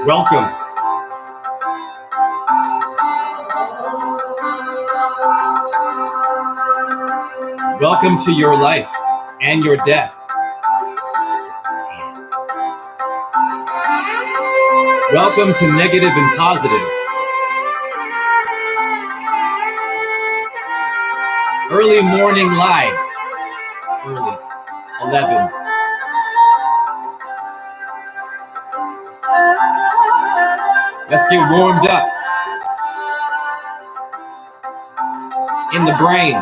Welcome. Welcome to your life and your death. Welcome to Negative and Positive. Early morning live. Early. 11. Let's get warmed up in the brain.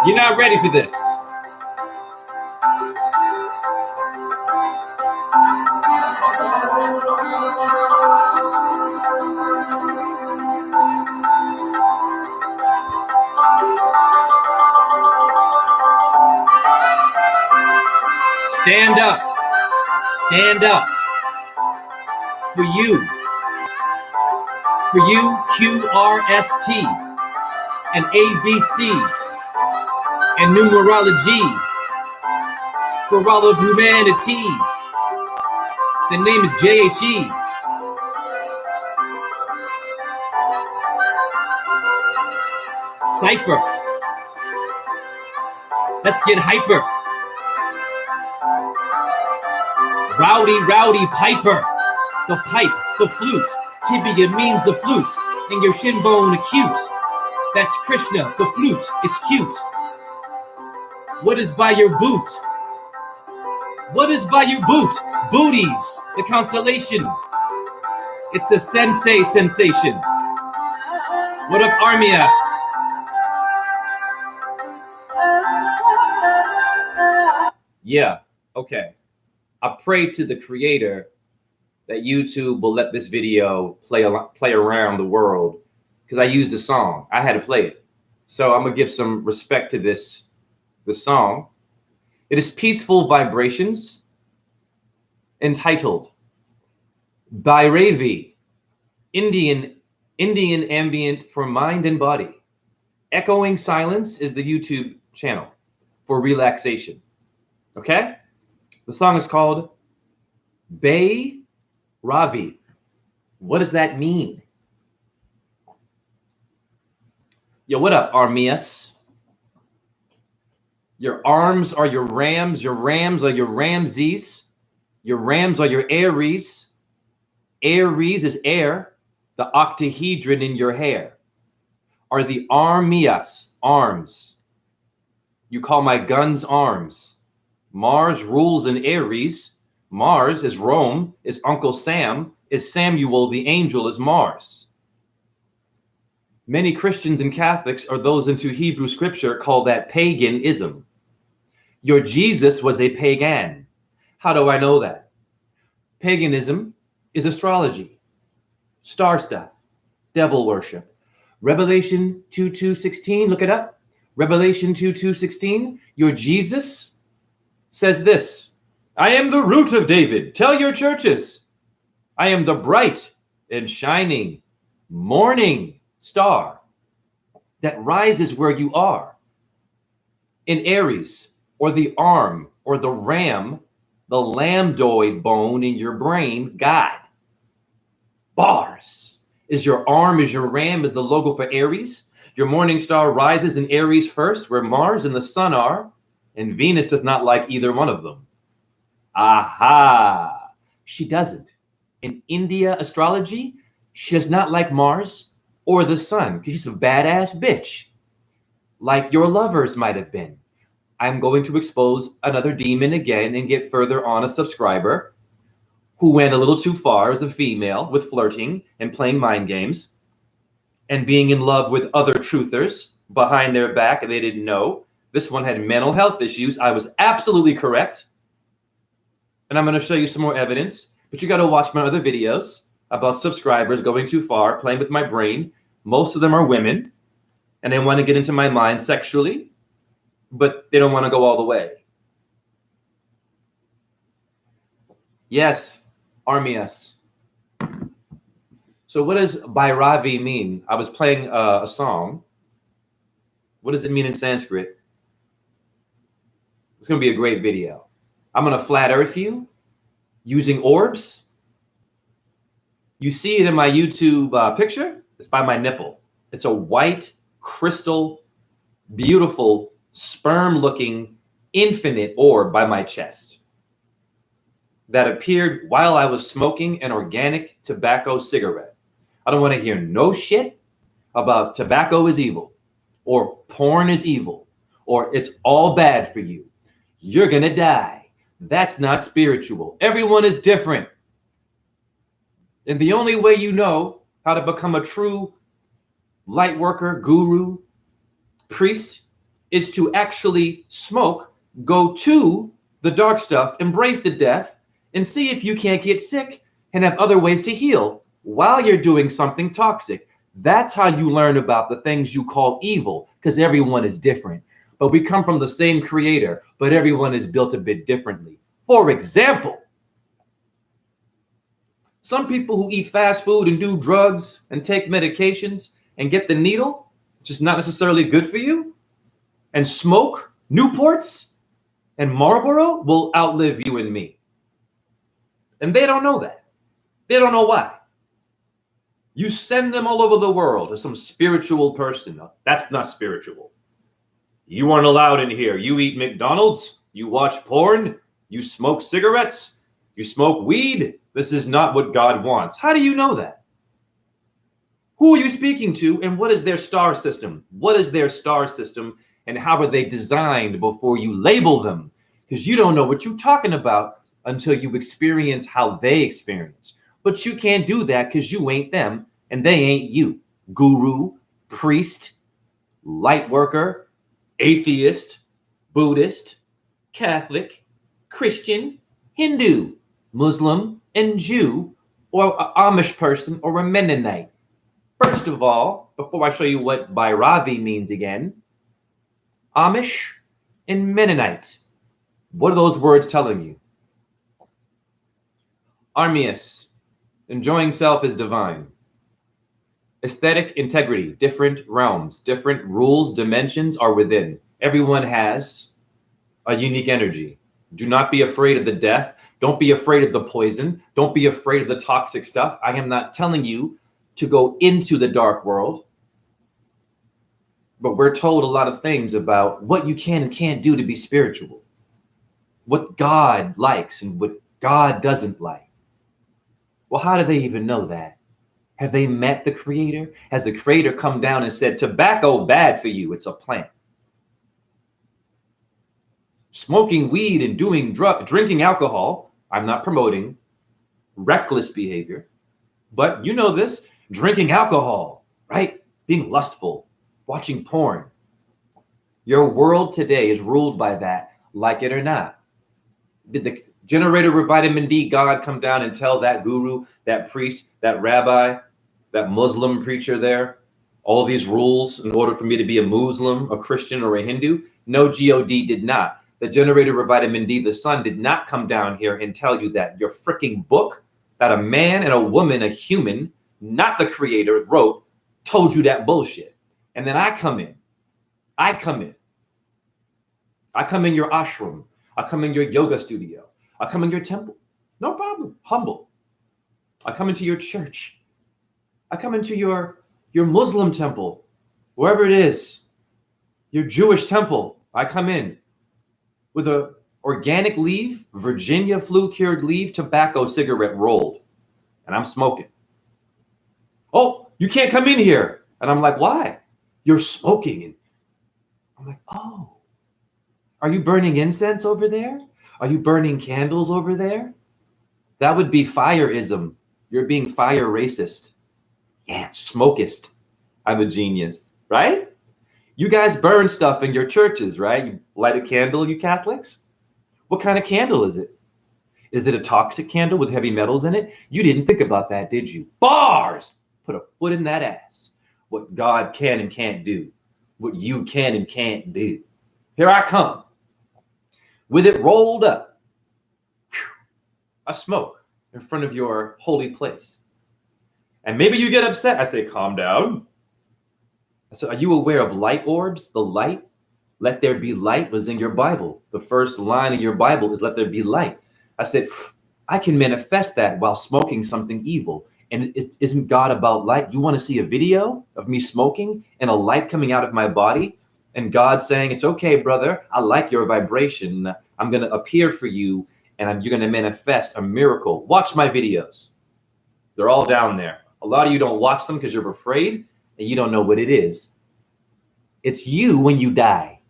You're not ready for this. Stand up. Stand up. For you. For you, QRST and ABC and numerology. For all of humanity. The name is JHE. Cypher. Let's get hyper. Rowdy Piper. The pipe, the flute. Tibia means a flute. And your shin bone acute. That's Krishna, the flute. It's cute. What is by your boot? What is by your boot? Booties, the constellation. It's a sensei sensation. What up, Armias? Yeah, okay. I pray to the creator that YouTube will let this video play around the world, because I used the song. I had to play it. So I'm gonna give some respect to this song. It is Peaceful Vibrations, entitled Bhairavi, Indian ambient for mind and body. Echoing Silence is the YouTube channel for relaxation. Okay? The song is called Bhairavi. What does that mean? Yo, what up, Armias? Your arms are your rams. Your rams are your Ramses. Your rams are your Aries. Aries is air. The octahedron in your hair are the Armias, arms. You call my guns arms. Mars rules in Aries. Mars is Rome, is Uncle Sam, is Samuel the angel, is Mars. Many Christians and Catholics, or those into Hebrew scripture, call that paganism. Your Jesus was a pagan. How do I know that? Paganism is astrology, star stuff, devil worship. Revelation 2:16, look it up. Revelation 2:16, your Jesus says this: I am the root of David. Tell your churches, I am the bright and shining morning star that rises where you are. In Aries, or the arm, or the ram, the lambdoid bone in your brain, God. Bars. Is your arm, is your ram, is the logo for Aries. Your morning star rises in Aries first, where Mars and the sun are, and Venus does not like either one of them. Aha. She doesn't. In India astrology, she does not like Mars or the sun, because she's a badass bitch. Like your lovers might have been. I'm going to expose another demon again and get further on a subscriber who went a little too far as a female with flirting and playing mind games and being in love with other truthers behind their back and they didn't know. This one had mental health issues. I was absolutely correct. And I'm going to show you some more evidence, but you got to watch my other videos about subscribers going too far, playing with my brain. Most of them are women and they want to get into my mind sexually, but they don't want to go all the way. Yes, Armias. So what does Bhairavi mean? I was playing a song. What does it mean in Sanskrit? It's going to be a great video. I'm going to flat earth you using orbs. You see it in my YouTube picture. It's by my nipple. It's a white, crystal, beautiful, sperm-looking, infinite orb by my chest that appeared while I was smoking an organic tobacco cigarette. I don't want to hear no shit about tobacco is evil or porn is evil or it's all bad for you. You're going to die. That's not spiritual. Everyone is different. And the only way you know how to become a true light worker, guru, priest is to actually smoke, go to the dark stuff, embrace the death, and see if you can't get sick and have other ways to heal while you're doing something toxic. That's how you learn about the things you call evil, because everyone is different. But we come from the same creator, but everyone is built a bit differently. For example, some people who eat fast food and do drugs and take medications and get the needle, which is not necessarily good for you, and smoke Newports and Marlboro will outlive you and me. And they don't know that. They don't know why. You send them all over the world to some spiritual person. That's not spiritual. You aren't allowed in here. You eat McDonald's, you watch porn, you smoke cigarettes, you smoke weed. This is not what God wants. How do you know that? Who are you speaking to, and what is their star system? What is their star system, and how are they designed before you label them? Because you don't know what you're talking about until you experience how they experience. But you can't do that because you ain't them, and they ain't you. Guru, priest, light worker, atheist, Buddhist, Catholic, Christian, Hindu, Muslim, and Jew, or an Amish person, or a Mennonite. First of all, before I show you what Bhairavi means again, Amish and Mennonite. What are those words telling you? Armius, enjoying self is divine. Aesthetic integrity, different realms, different rules, dimensions are within. Everyone has a unique energy. Do not be afraid of the death. Don't be afraid of the poison. Don't be afraid of the toxic stuff. I am not telling you to go into the dark world. But we're told a lot of things about what you can and can't do to be spiritual. What God likes and what God doesn't like. Well, how do they even know that? Have they met the Creator? Has the Creator come down and said, tobacco bad for you, it's a plant? Smoking weed and drinking alcohol, I'm not promoting reckless behavior, but you know this, drinking alcohol, right? Being lustful, watching porn. Your world today is ruled by that, like it or not. Did the generator of vitamin D God come down and tell that guru, that priest, that rabbi, that Muslim preacher there, all these rules in order for me to be a Muslim, a Christian, or a Hindu? No, God did not. The generator of vitamin D, the sun, did not come down here and tell you that. Your freaking book that a man and a woman, a human, not the Creator, wrote, told you that bullshit. And then I come in your ashram. I come in your yoga studio. I come in your temple. No problem. Humble. I come into your church. I come into your Muslim temple, wherever it is, your Jewish temple. I come in with a organic leaf, Virginia flu-cured leaf, tobacco cigarette rolled, and I'm smoking. Oh, you can't come in here. And I'm like, why? You're smoking. And I'm like, oh, are you burning incense over there? Are you burning candles over there? That would be fireism. You're being fire racist. Yeah, smokist. I'm a genius, right? You guys burn stuff in your churches, right? You light a candle, you Catholics? What kind of candle is it? Is it a toxic candle with heavy metals in it? You didn't think about that, did you? Bars! Put a foot in that ass. What God can and can't do. What you can and can't do. Here I come. With it rolled up. I smoke in front of your holy place. And maybe you get upset. I say, calm down. I said, are you aware of light orbs? The light, let there be light was in your Bible. The first line of your Bible is let there be light. I said, I can manifest that while smoking something evil. And isn't God about light? You want to see a video of me smoking and a light coming out of my body? And God saying, it's okay, brother. I like your vibration. I'm going to appear for you and you're going to manifest a miracle. Watch my videos. They're all down there. A lot of you don't watch them because you're afraid and you don't know what it is. It's you when you die.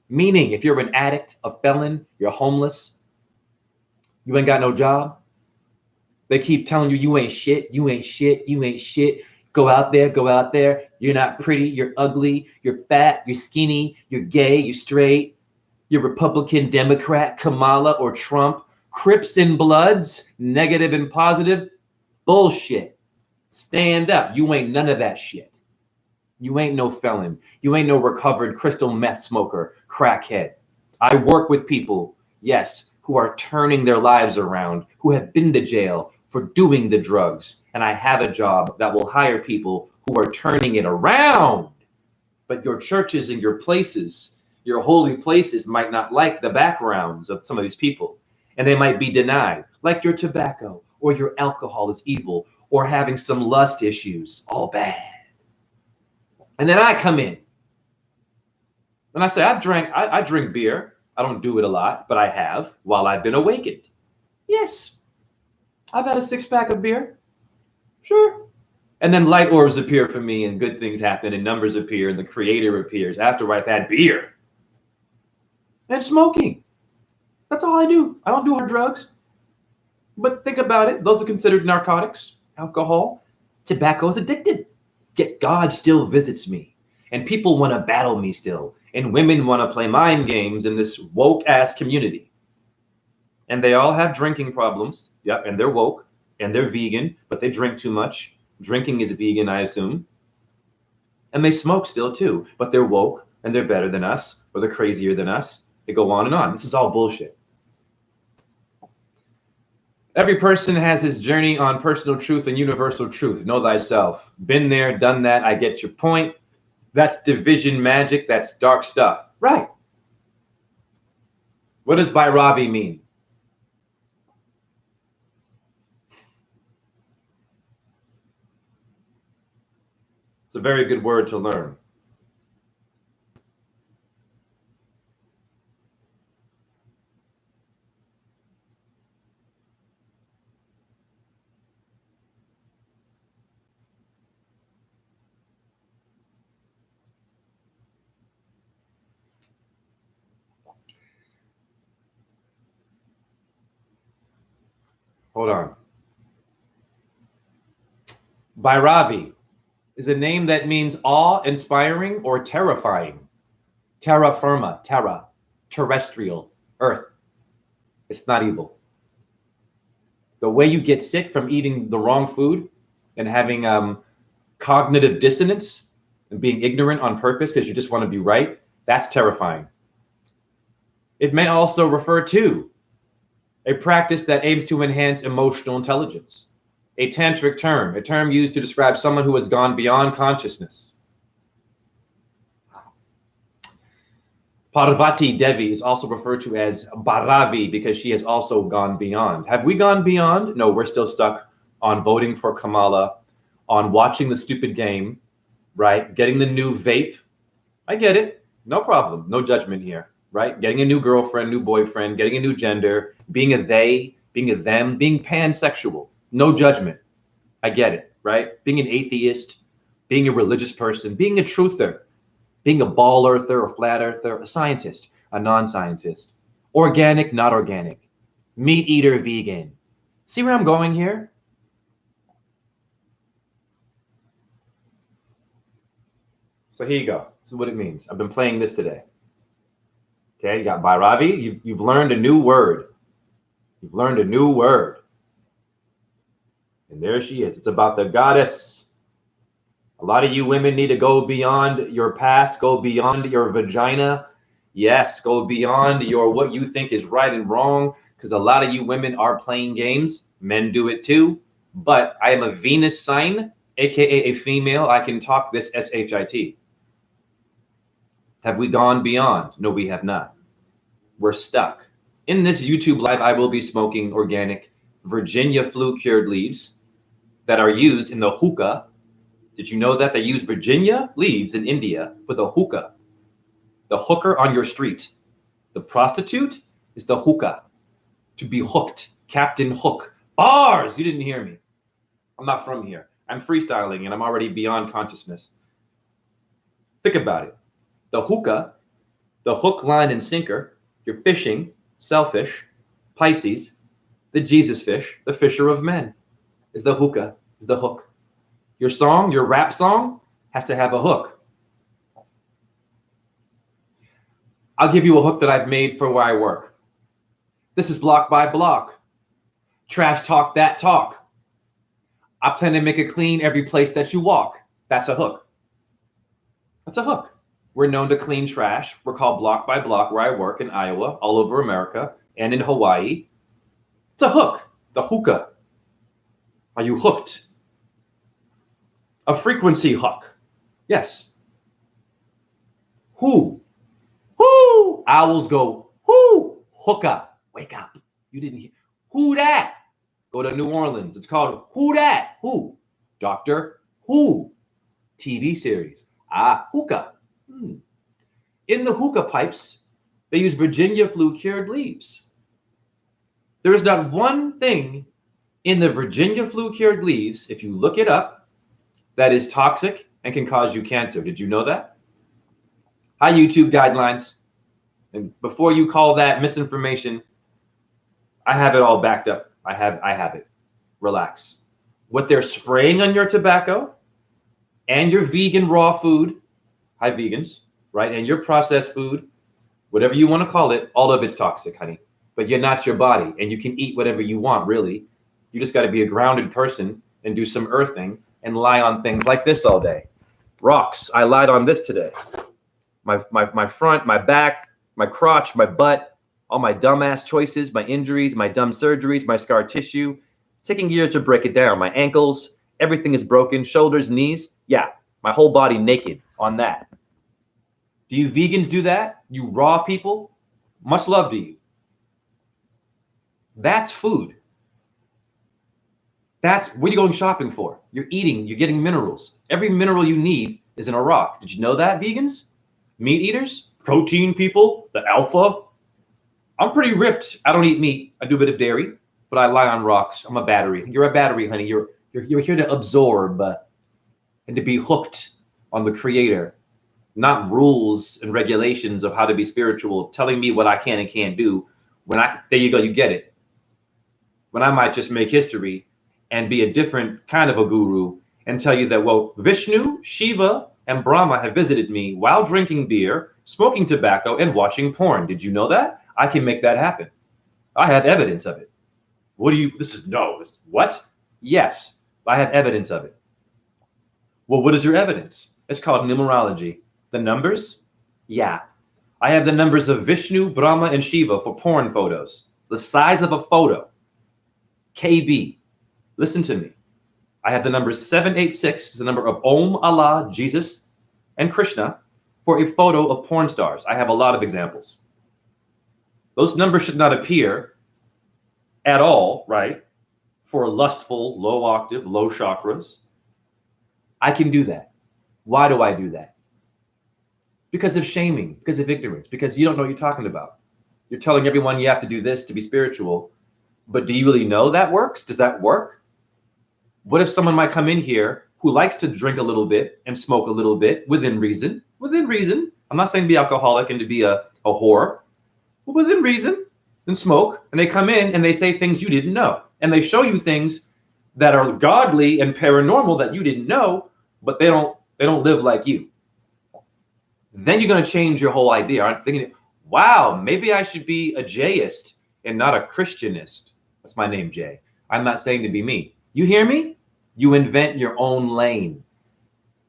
Meaning, if you're an addict, a felon, you're homeless, you ain't got no job. They keep telling you, you ain't shit, you ain't shit, you ain't shit. Go out there, go out there. You're not pretty, you're ugly, you're fat, you're skinny, you're gay, you're straight, you're Republican, Democrat, Kamala, or Trump. Crips and Bloods, negative and positive, bullshit. Stand up. You ain't none of that shit. You ain't no felon. You ain't no recovered crystal meth smoker, crackhead. I work with people, yes, who are turning their lives around, who have been to jail for doing the drugs. And I have a job that will hire people who are turning it around. But your churches and your places, your holy places might not like the backgrounds of some of these people. And they might be denied, like your tobacco or your alcohol is evil or having some lust issues, all bad. And then I come in and I say, I drink beer. I don't do it a lot, but I have while I've been awakened. Yes, I've had a 6-pack of beer. Sure. And then light orbs appear for me and good things happen and numbers appear and the creator appears after I've had beer. And smoking. That's all I do. I don't do hard drugs. But think about it. Those are considered narcotics, alcohol. Tobacco is addicted. Yet God still visits me. And people want to battle me still. And women want to play mind games in this woke-ass community. And they all have drinking problems. Yep, and they're woke. And they're vegan, but they drink too much. Drinking is vegan, I assume. And they smoke still, too. But they're woke, and they're better than us, or they're crazier than us. They go on and on. This is all bullshit. Every person has his journey on personal truth and universal truth. Know thyself. Been there, done that. I get your point. That's division magic. That's dark stuff. Right. What does Bhairavi mean? It's a very good word to learn. Hold on. Bhairavi is a name that means awe-inspiring or terrifying. Terra firma, terra, terrestrial, earth. It's not evil. The way you get sick from eating the wrong food and having cognitive dissonance and being ignorant on purpose because you just want to be right, that's terrifying. It may also refer to a practice that aims to enhance emotional intelligence. A tantric term, a term used to describe someone who has gone beyond consciousness. Parvati Devi is also referred to as Bhairavi because she has also gone beyond. Have we gone beyond? No, we're still stuck on voting for Kamala, on watching the stupid game, right? Getting the new vape. I get it. No problem. No judgment here, right? Getting a new girlfriend, new boyfriend, getting a new gender, being a they, being a them, being pansexual. No judgment. I get it, right? Being an atheist, being a religious person, being a truther, being a ball earther, a flat earther, a scientist, a non-scientist, organic, not organic, meat eater, vegan. See where I'm going here? So here you go. This is what it means. I've been playing this today. Okay, you got Bhairavi. You've learned a new word. You've learned a new word. And there she is. It's about the goddess. A lot of you women need to go beyond your past, go beyond your vagina. Yes, go beyond your what you think is right and wrong, because a lot of you women are playing games. Men do it too. but I am a Venus sign, aka a female. I can talk this shit. Have we gone beyond? No, we have not. We're stuck. In this YouTube live, I will be smoking organic Virginia flu cured leaves that are used in the hookah. Did you know that they use Virginia leaves in India for the hookah? The hooker on your street. The prostitute is the hookah. To be hooked. Captain Hook. Bars! You didn't hear me. I'm not from here. I'm freestyling and I'm already beyond consciousness. Think about it. The hookah, the hook, line, and sinker, you're fishing, selfish, Pisces, the Jesus fish, the fisher of men, is the hookah, is the hook. Your song, your rap song, has to have a hook. I'll give you a hook that I've made for where I work. This is block by block. Trash talk that talk. I plan to make it clean every place that you walk. That's a hook. That's a hook. We're known to clean trash. We're called Block by Block where I work in Iowa, all over America, and in Hawaii. It's a hook. The hookah. Are you hooked? A frequency hook. Yes. Who? Who? Owls go, who? Hookah. Wake up. You didn't hear. Who dat? Go to New Orleans. It's called Who Dat? Who? Doctor Who? TV series. Hookah. In the hookah pipes, they use Virginia flu cured leaves. There is not one thing in the Virginia flu cured leaves, if you look it up, that is toxic and can cause you cancer. Did you know that? Hi, YouTube guidelines. And before you call that misinformation, I have it all backed up. I have it. Relax. What they're spraying on your tobacco and your vegan raw food, hi vegans, right? And your processed food, whatever you want to call it, all of it's toxic, honey. But you're not your body and you can eat whatever you want, really. You just got to be a grounded person and do some earthing and lie on things like this all day. Rocks. I lied on this today. My front, my back, my crotch, my butt, all my dumbass choices, my injuries, my dumb surgeries, my scar tissue. It's taking years to break it down. My ankles, everything is broken. Shoulders, knees. Yeah, my whole body naked on that. Do you vegans do that? You raw people? Much love to you. That's food. That's what are you going shopping for? You're eating, you're getting minerals. Every mineral you need is in a rock. Did you know that, vegans? Meat eaters? Protein people? The alpha? I'm pretty ripped. I don't eat meat. I do a bit of dairy, but I lie on rocks. I'm a battery. You're a battery, honey. You're here to absorb and to be hooked on the creator, not rules and regulations of how to be spiritual, telling me what I can and can't do. There you go, you get it. When I might just make history and be a different kind of a guru and tell you that, well, Vishnu, Shiva, and Brahma have visited me while drinking beer, smoking tobacco, and watching porn. Did you know that? I can make that happen. I have evidence of it. What? Yes, I have evidence of it. Well, what is your evidence? It's called numerology. The numbers? Yeah. I have the numbers of Vishnu, Brahma, and Shiva for porn photos. The size of a photo. KB. Listen to me. I have the numbers 786, the number of Om, Allah, Jesus, and Krishna for a photo of porn stars. I have a lot of examples. Those numbers should not appear at all, right? For lustful, low octave, low chakras. I can do that. Why do I do that? Because of shaming, because of ignorance, because you don't know what you're talking about. You're telling everyone you have to do this to be spiritual, but do you really know that works? Does that work? What if someone might come in here who likes to drink a little bit and smoke a little bit within reason? Within reason. I'm not saying to be alcoholic and to be a whore. But within reason, and smoke, and they come in and they say things you didn't know. And they show you things that are godly and paranormal that you didn't know, but they don't live like you. Then you're going to change your whole idea. I'm thinking, wow, maybe I should be a Jayist and not a Christianist. That's my name, Jay. I'm not saying to be me. You hear me? You invent your own lane.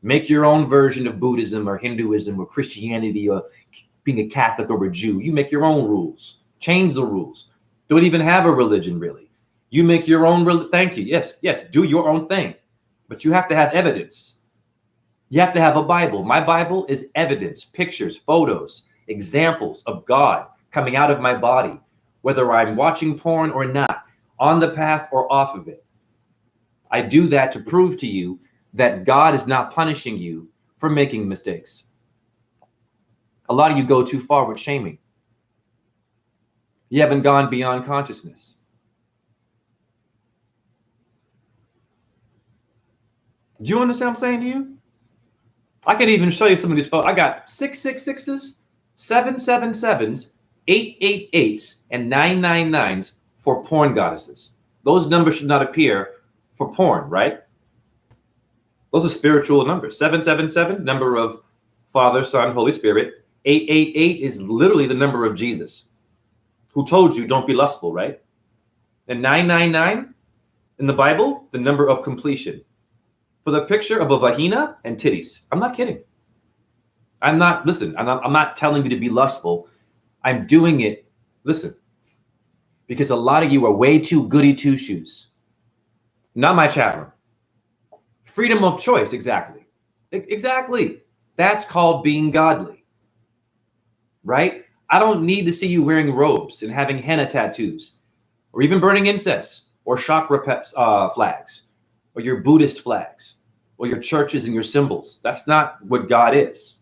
Make your own version of Buddhism or Hinduism or Christianity or being a Catholic or a Jew. You make your own rules. Change the rules. Don't even have a religion, really. You make your own. Thank you. Yes, yes. Do your own thing, but you have to have evidence. You have to have a Bible. My Bible is evidence, pictures, photos, examples of God coming out of my body, whether I'm watching porn or not, on the path or off of it. I do that to prove to you that God is not punishing you for making mistakes. A lot of you go too far with shaming. You haven't gone beyond consciousness. Do you understand what I'm saying to you? I can even show you some of these photos. I got 666s, 777s, 888s, and 999s for porn goddesses. Those numbers should not appear for porn, right? Those are spiritual numbers. 777, number of Father, Son, Holy Spirit. 888 is literally the number of Jesus, who told you don't be lustful, right? And 999 in the Bible, the number of completion. For the picture of a vagina and titties. I'm not kidding. I'm not telling you to be lustful. I'm doing it, listen, because a lot of you are way too goody two-shoes. Not my chat room. Freedom of choice, exactly. Exactly. That's called being godly, right? I don't need to see you wearing robes and having henna tattoos, or even burning incense, or chakra flags, or your Buddhist flags, or your churches and your symbols. That's not what God is.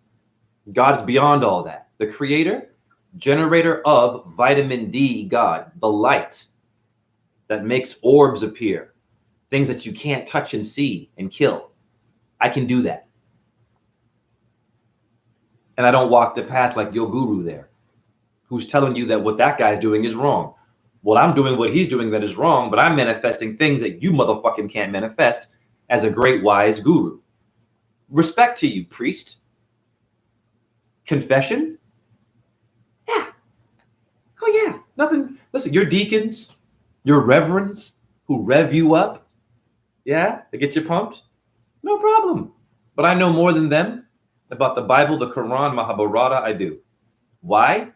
God's beyond all that. The creator, generator of vitamin D, God, the light that makes orbs appear, things that you can't touch and see and kill. I can do that. And I don't walk the path like your guru there, who's telling you that what that guy's doing is wrong. Well, I'm doing what he's doing that is wrong, but I'm manifesting things that you motherfucking can't manifest as a great wise guru. Respect to you, priest. Confession? Yeah. Oh yeah. Nothing. Listen, your deacons, your reverends who rev you up, yeah, to get you pumped, no problem. But I know more than them about the Bible, the Quran, Mahabharata. I do. Why?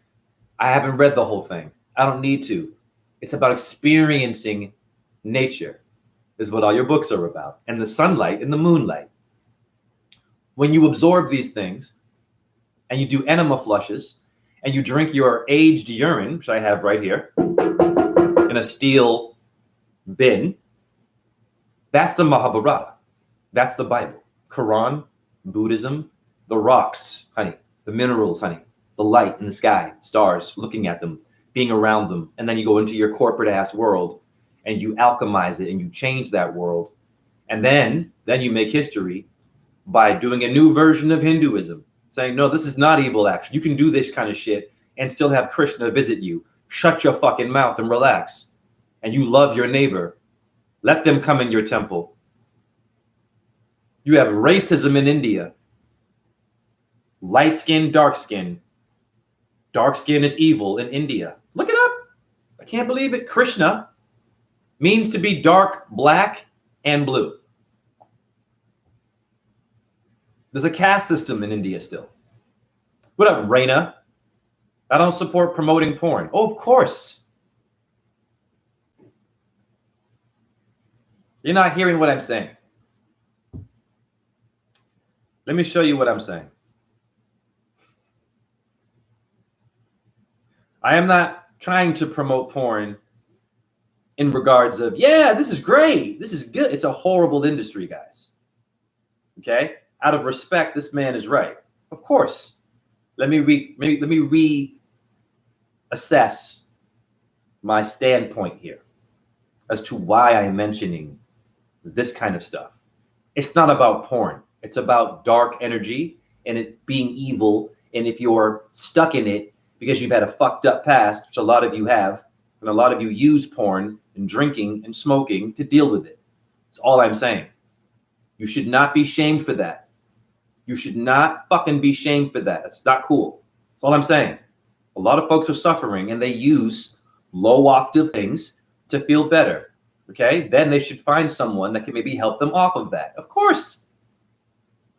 I haven't read the whole thing. I don't need to. It's about experiencing nature, is what all your books are about, and the sunlight and the moonlight. When you absorb these things and you do enema flushes and you drink your aged urine, which I have right here in a steel bin, that's the Mahabharata. That's the Bible. Quran, Buddhism, the rocks, honey, the minerals, honey, the light in the sky, stars, looking at them, being around them. And then you go into your corporate ass world and you alchemize it and you change that world. And then you make history by doing a new version of Hinduism, saying, no, this is not evil action. You can do this kind of shit and still have Krishna visit you. Shut your fucking mouth and relax. And you love your neighbor. Let them come in your temple. You have racism in India. Light skin, dark skin. Dark skin is evil in India. Look it up. I can't believe it. Krishna means to be dark, black, and blue. There's a caste system in India still. What up, Raina? I don't support promoting porn. Oh, of course. You're not hearing what I'm saying. Let me show you what I'm saying. I am not trying to promote porn in regards of, yeah, this is great. This is good. It's a horrible industry, guys. Okay? Out of respect, this man is right. Of course. Let me reassess my standpoint here as to why I am mentioning this kind of stuff. It's not about porn. It's about dark energy and it being evil. And if you're stuck in it because you've had a fucked up past, which a lot of you have, and a lot of you use porn and drinking and smoking to deal with it. That's all I'm saying. You should not be shamed for that. You should not fucking be shamed for that. That's not cool. That's all I'm saying. A lot of folks are suffering and they use low octave things to feel better. Okay? Then they should find someone that can maybe help them off of that. Of course.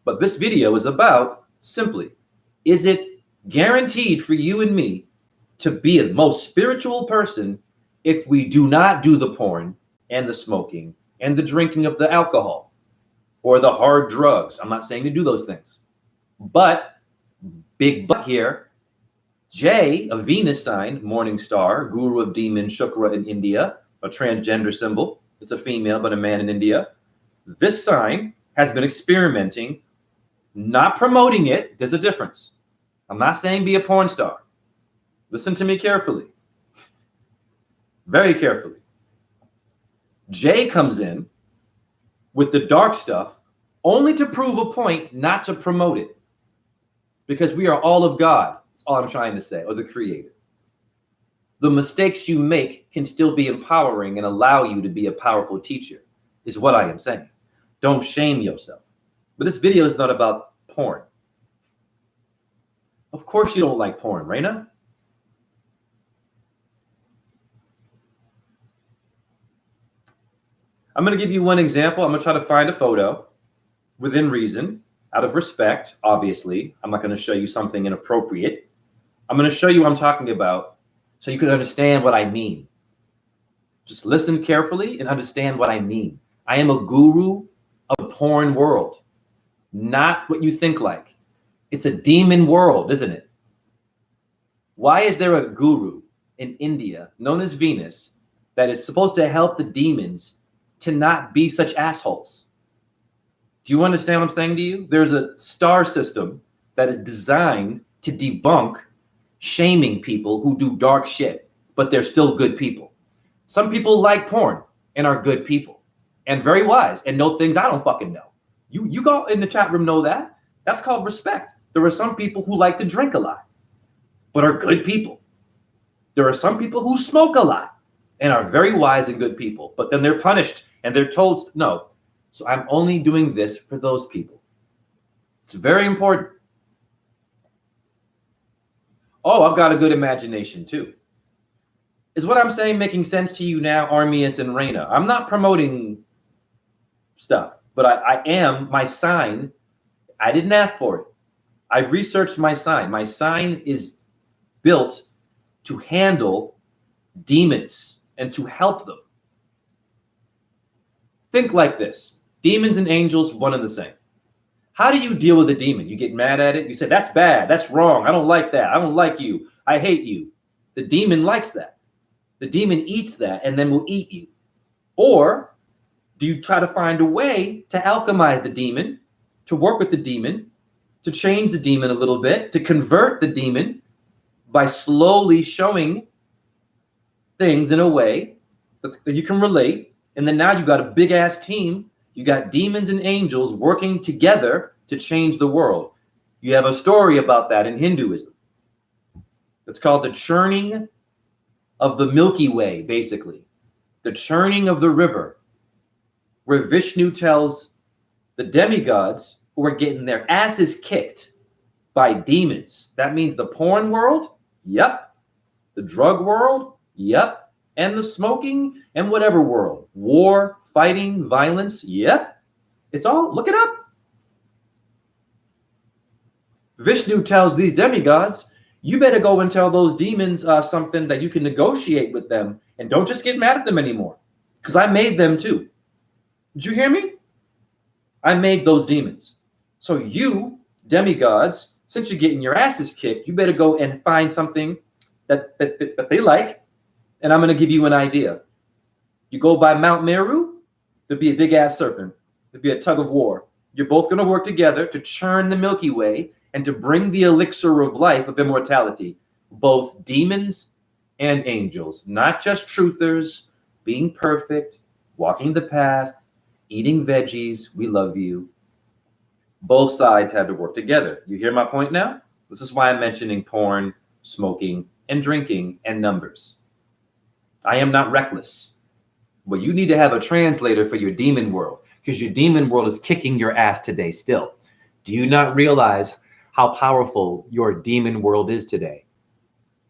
But this video is about simply, is it guaranteed for you and me to be the most spiritual person if we do not do the porn and the smoking and the drinking of the alcohol or the hard drugs. I'm not saying to do those things. But, big but here, J, a Venus sign, morning star, guru of demon Shukra in India, a transgender symbol. It's a female, but a man in India. This sign has been experimenting, not promoting it. There's a difference. I'm not saying be a porn star. Listen to me carefully. Very carefully. J comes in with the dark stuff only to prove a point, not to promote it. Because we are all of God. That's all I'm trying to say, or the creator. The mistakes you make can still be empowering and allow you to be a powerful teacher, is what I am saying. Don't shame yourself. But this video is not about porn. Of course you don't like porn, Raina. I'm going to give you one example. I'm going to try to find a photo within reason, out of respect, obviously. I'm not going to show you something inappropriate. I'm going to show you what I'm talking about so you can understand what I mean. Just listen carefully and understand what I mean. I am a guru of the porn world, not what you think like. It's a demon world, isn't it? Why is there a guru in India known as Venus that is supposed to help the demons to not be such assholes? Do you understand what I'm saying to you? There's a star system that is designed to debunk shaming people who do dark shit, but they're still good people. Some people like porn and are good people and very wise and know things I don't fucking know. You go in the chat room know that. That's called respect. There are some people who like to drink a lot, but are good people. There are some people who smoke a lot and are very wise and good people, but then they're punished and they're told no. So I'm only doing this for those people. It's very important. Oh, I've got a good imagination too. Is what I'm saying making sense to you now, Armias and Raina? I'm not promoting stuff, but I am, my sign, I didn't ask for it. I researched my sign. My sign is built to handle demons and to help them. Think like this. Demons and angels, one and the same. How do you deal with a demon? You get mad at it. You say, that's bad. That's wrong. I don't like that. I don't like you. I hate you. The demon likes that. The demon eats that and then will eat you. Or do you try to find a way to alchemize the demon, to work with the demon, to change the demon a little bit, to convert the demon by slowly showing things in a way that you can relate? And then now you've got a big ass team. You got demons and angels working together to change the world. You have a story about that in Hinduism. It's called the churning of the Milky Way, basically. The churning of the river, where Vishnu tells the demigods who are getting their asses kicked by demons. That means the porn world? Yep. The drug world? Yep. And the smoking and whatever world. War, fighting, violence? Yep. It's all, look it up. Vishnu tells these demigods, you better go and tell those demons something that you can negotiate with them, and don't just get mad at them anymore, because I made them too. Did you hear me? I made those demons. So you, demigods, since you're getting your asses kicked, you better go and find something that they like, and I'm going to give you an idea. You go by Mount Meru, there'll be a big-ass serpent. There'll be a tug of war. You're both going to work together to churn the Milky Way and to bring the elixir of life, of immortality, both demons and angels, not just truthers, being perfect, walking the path, eating veggies, we love you. Both sides have to work together. You hear my point now? This is why I'm mentioning porn, smoking, and drinking, and numbers. I am not reckless. But you need to have a translator for your demon world, because your demon world is kicking your ass today still. Do you not realize how powerful your demon world is today?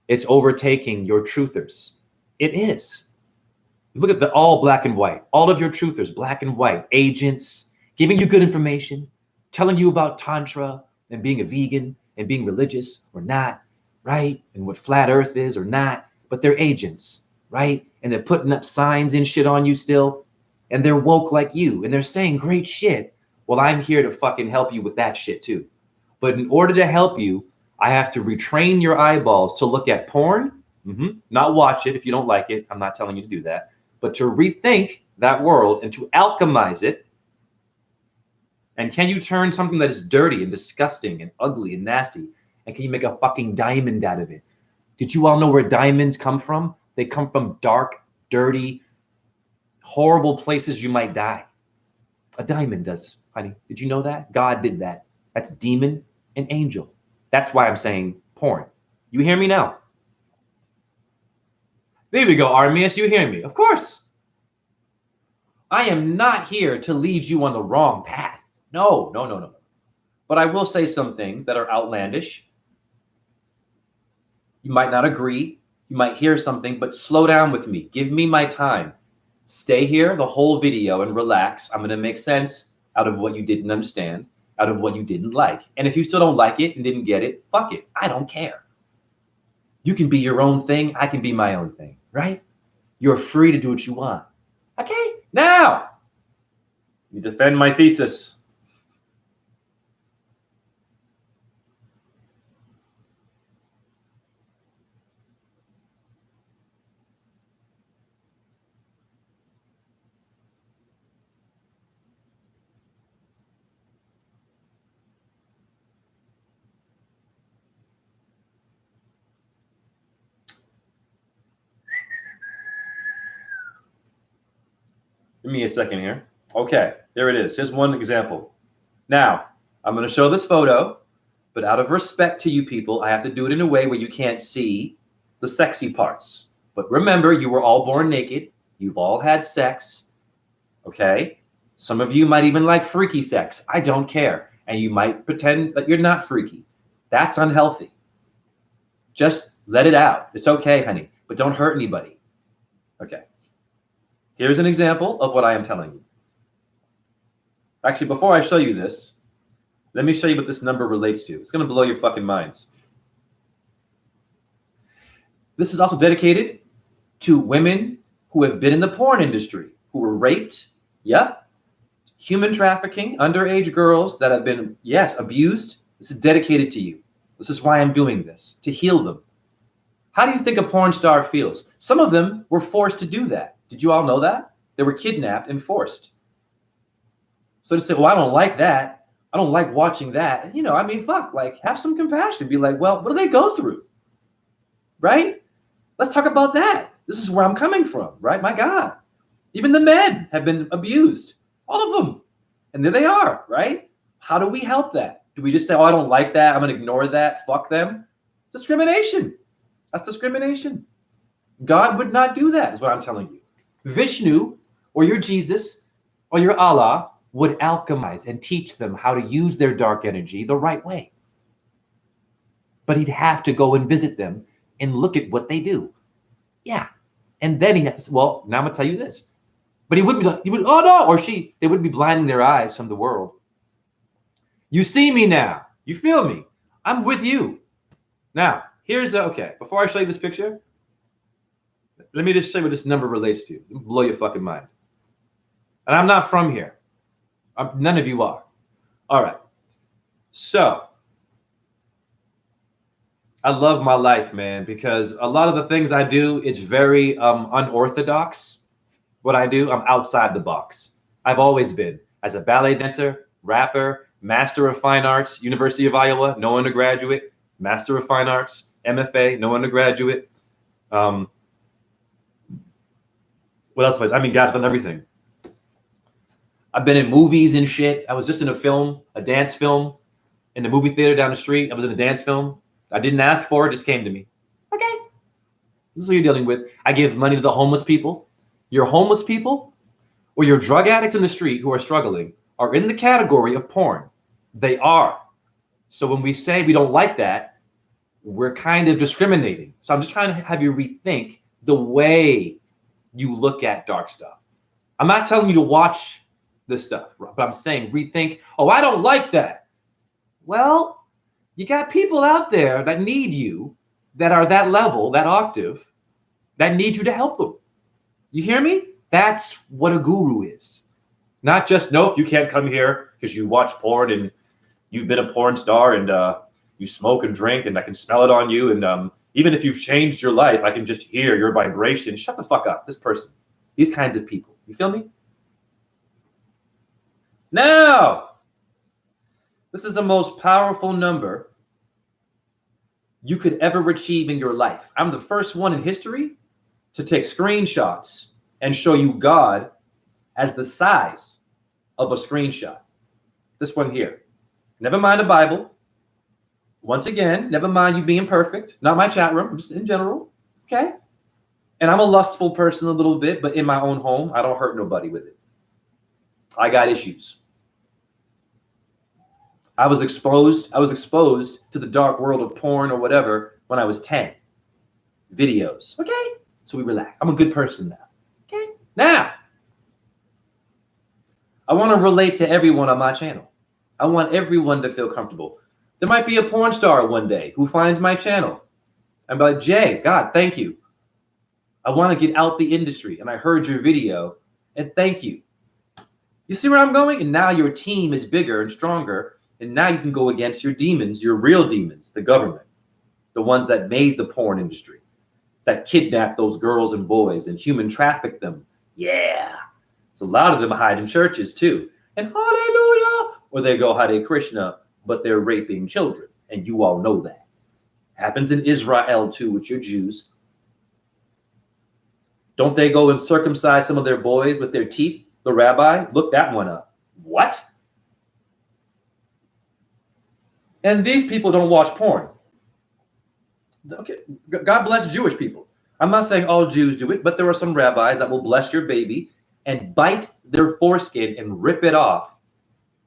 It's overtaking your truthers. It is. Look at the all black and white. All of your truthers, black and white, agents, giving you good information, telling you about Tantra and being a vegan and being religious or not, right? And what flat earth is or not, but they're agents. right? And they're putting up signs and shit on you still, and they're woke like you, and they're saying great shit. Well, I'm here to fucking help you with that shit too. But in order to help you, I have to retrain your eyeballs to look at porn, not watch it if you don't like it. I'm not telling you to do that, but to rethink that world and to alchemize it. And can you turn something that is dirty and disgusting and ugly and nasty, and can you make a fucking diamond out of it? Did you all know where diamonds come from? They come from dark, dirty, horrible places you might die. A diamond does, honey. Did you know that? God did that. That's demon and angel. That's why I'm saying porn. You hear me now? There we go, Armias. You hear me? Of course. I am not here to lead you on the wrong path. No. But I will say some things that are outlandish. You might not agree. You might hear something, but slow down with me. Give me my time. Stay here the whole video and relax. I'm going to make sense out of what you didn't understand, out of what you didn't like. And if you still don't like it and didn't get it, fuck it. I don't care. You can be your own thing. I can be my own thing, right? You're free to do what you want. Okay? Now, you defend my thesis. Give me a second here. Okay, there it is. Here's one example. Now, I'm going to show this photo, but out of respect to you people, I have to do it in a way where you can't see the sexy parts. But remember, you were all born naked. You've all had sex. Okay? Some of you might even like freaky sex. I don't care. And you might pretend that you're not freaky. That's unhealthy. Just let it out. It's okay, honey. But don't hurt anybody. Okay. Here's an example of what I am telling you. Actually, before I show you this, let me show you what this number relates to. It's going to blow your fucking minds. This is also dedicated to women who have been in the porn industry, who were raped. Yep. Human trafficking, underage girls that have been, yes, abused. This is dedicated to you. This is why I'm doing this, to heal them. How do you think a porn star feels? Some of them were forced to do that. Did you all know that? They were kidnapped and forced. So to say, well, I don't like that. I don't like watching that. You know, I mean, fuck, like, have some compassion. Be like, well, what do they go through? Right? Let's talk about that. This is where I'm coming from, right? My God. Even the men have been abused. All of them. And there they are, right? How do we help that? Do we just say, oh, I don't like that. I'm going to ignore that. Fuck them. Discrimination. That's discrimination. God would not do that, is what I'm telling you. Vishnu or your Jesus or your Allah would alchemize and teach them how to use their dark energy the right way. But he'd have to go and visit them and look at what they do. Yeah. And then he'd have to say, well, now I'm going to tell you this. But he wouldn't be like, oh no, or she, they wouldn't be blinding their eyes from the world. You see me now. You feel me. I'm with you. Now, here's, okay, before I show you this picture, let me just show you what this number relates to. It'll blow your fucking mind. And I'm not from here. None of you are. All right. So, I love my life, man, because a lot of the things I do, it's very unorthodox. What I do, I'm outside the box. I've always been. As a ballet dancer, rapper, Master of Fine Arts, University of Iowa, no undergraduate, Master of Fine Arts, MFA, no undergraduate. What else? I mean, God, I've done everything. I've been in movies and shit. I was just in a film, a dance film, in the movie theater down the street. I was in a dance film. I didn't ask for it, just came to me. Okay. This is what you're dealing with. I give money to the homeless people. Your homeless people or your drug addicts in the street who are struggling are in the category of porn. They are. So when we say we don't like that, we're kind of discriminating. So I'm just trying to have you rethink the way you look at dark stuff. I'm not telling you to watch this stuff, but I'm saying rethink, oh, I don't like that. Well, you got people out there that need you, that are that level, that octave, that need you to help them. You hear me? That's what a guru is. Not just, nope, you can't come here because you watch porn and you've been a porn star and you smoke and drink and I can smell it on you. And even if you've changed your life, I can just hear your vibration. Shut the fuck up. This person, these kinds of people. You feel me? Now, this is the most powerful number you could ever achieve in your life. I'm the first one in history to take screenshots and show you God as the size of a screenshot. This one here. Never mind the Bible. Once again, never mind you being perfect. Not my chat room, just in general. Okay? And I'm a lustful person a little bit, but in my own home, I don't hurt nobody with it. I got issues. I was exposed to the dark world of porn or whatever when I was 10. Videos. Okay? So we relax. I'm a good person now. Okay? Now, I want to relate to everyone on my channel. I want everyone to feel comfortable. There might be a porn star one day who finds my channel. I'm like, Jay, God, thank you. I want to get out the industry and I heard your video and thank you. You see where I'm going? And now your team is bigger and stronger. And now you can go against your demons, your real demons, the government, the ones that made the porn industry, that kidnapped those girls and boys and human trafficked them. Yeah. So a lot of them hide in churches too. And hallelujah, or they go Hare Krishna, but they're raping children. And you all know that. Happens in Israel too with your Jews. Don't they go and circumcise some of their boys with their teeth? The rabbi, look that one up. What? And these people don't watch porn. Okay, God bless Jewish people. I'm not saying all Jews do it, but there are some rabbis that will bless your baby and bite their foreskin and rip it off.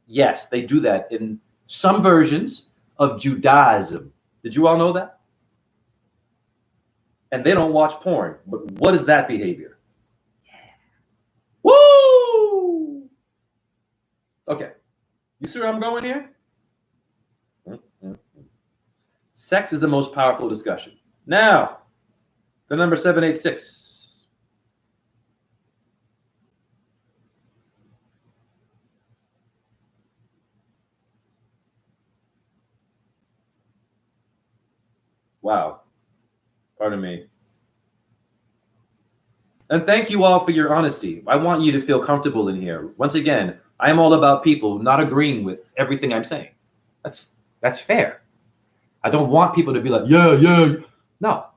Yes, they do that in some versions of Judaism. Did you all know that? And they don't watch porn. But what is that behavior? Yeah. Woo! Okay. You see where I'm going here? Sex is the most powerful discussion. Now, the number 786. Wow. Pardon me. And thank you all for your honesty. I want you to feel comfortable in here. Once again, I am all about people not agreeing with everything I'm saying. That's fair. I don't want people to be like, yeah. No,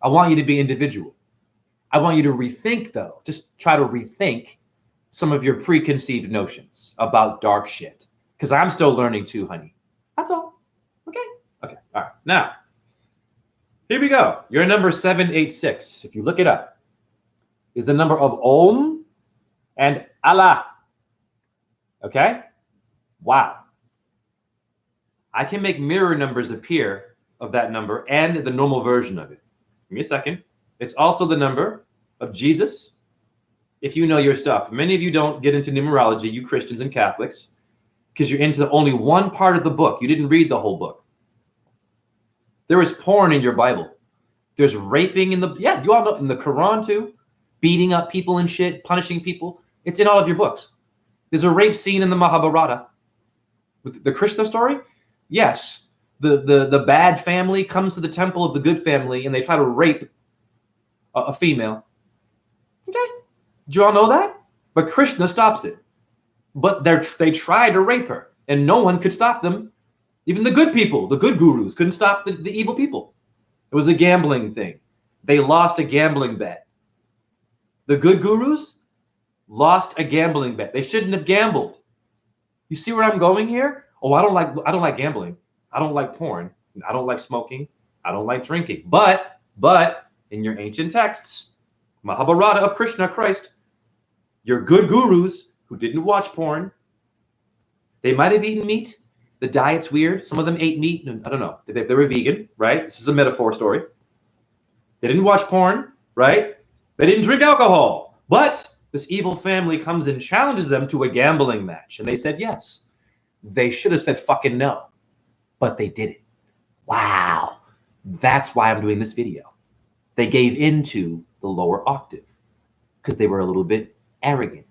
I want you to be individual. I want you to rethink, though. Just try to rethink some of your preconceived notions about dark shit. Because I'm still learning too, honey. That's all. Okay? Okay. All right. Now, here we go. Your number 786, if you look it up, is the number of Om and Allah. Okay? Wow. I can make mirror numbers appear of that number and the normal version of it. Give me a second. It's also the number of Jesus, if you know your stuff. Many of you don't get into numerology, you Christians and Catholics, because you're into only one part of the book. You didn't read the whole book. There is porn in your Bible. There's raping in you all know, in the Quran too, beating up people and shit, punishing people. It's in all of your books. There's a rape scene in the Mahabharata. With the Krishna story, yes. The bad family comes to the temple of the good family and they try to rape a female. Okay. Do you all know that? But Krishna stops it. But they try to rape her and no one could stop them. Even the good people, the good gurus couldn't stop the evil people. It was a gambling thing. They lost a gambling bet. The good gurus lost a gambling bet. They shouldn't have gambled. You see where I'm going here? Oh, I don't like gambling. I don't like porn. I don't like smoking. I don't like drinking. But in your ancient texts, Mahabharata of Krishna, Christ, your good gurus who didn't watch porn, they might have eaten meat. The diet's weird. Some of them ate meat. And I don't know. They were vegan, right? This is a metaphor story. They didn't watch porn, right? They didn't drink alcohol. But this evil family comes and challenges them to a gambling match. And they said yes. They should have said fucking no. But they didn't. Wow. That's why I'm doing this video. They gave into the lower octave because they were a little bit arrogant.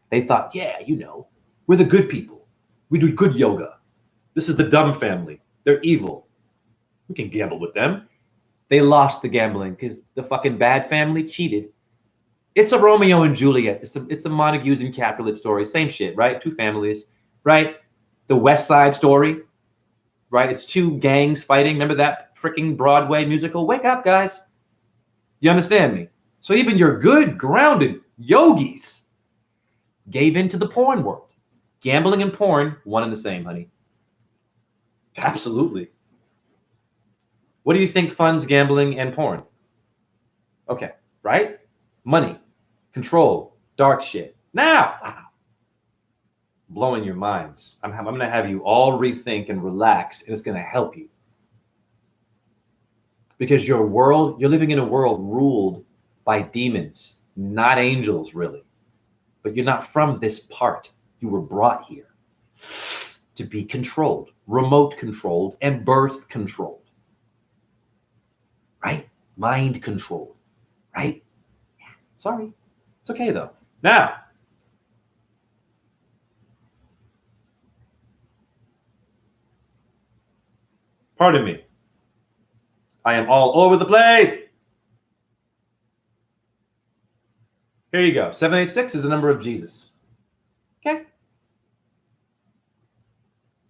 They thought, yeah, we're the good people. We do good yoga. This is the dumb family. They're evil. We can gamble with them. They lost the gambling because the fucking bad family cheated. It's a Romeo and Juliet. It's the Montagues and Capulet story. Same shit, right? Two families, right? The West Side Story, right? It's two gangs fighting. Remember that freaking Broadway musical? Wake up, guys. You understand me? So even your good, grounded yogis gave in to the porn world. Gambling and porn, one and the same, honey. Absolutely. What do you think funds gambling and porn? Okay, right? Money, control, dark shit. Now, wow. Blowing your minds. I'm going to have you all rethink and relax, and it's going to help you. Because you're living in a world ruled by demons, not angels, really. But you're not from this part. You were brought here to be controlled, remote controlled, and birth controlled. Right? Mind controlled. Right? Yeah. Sorry. It's okay, though. Now, pardon me. I am all over the place. Here you go. 786 is the number of Jesus. Okay.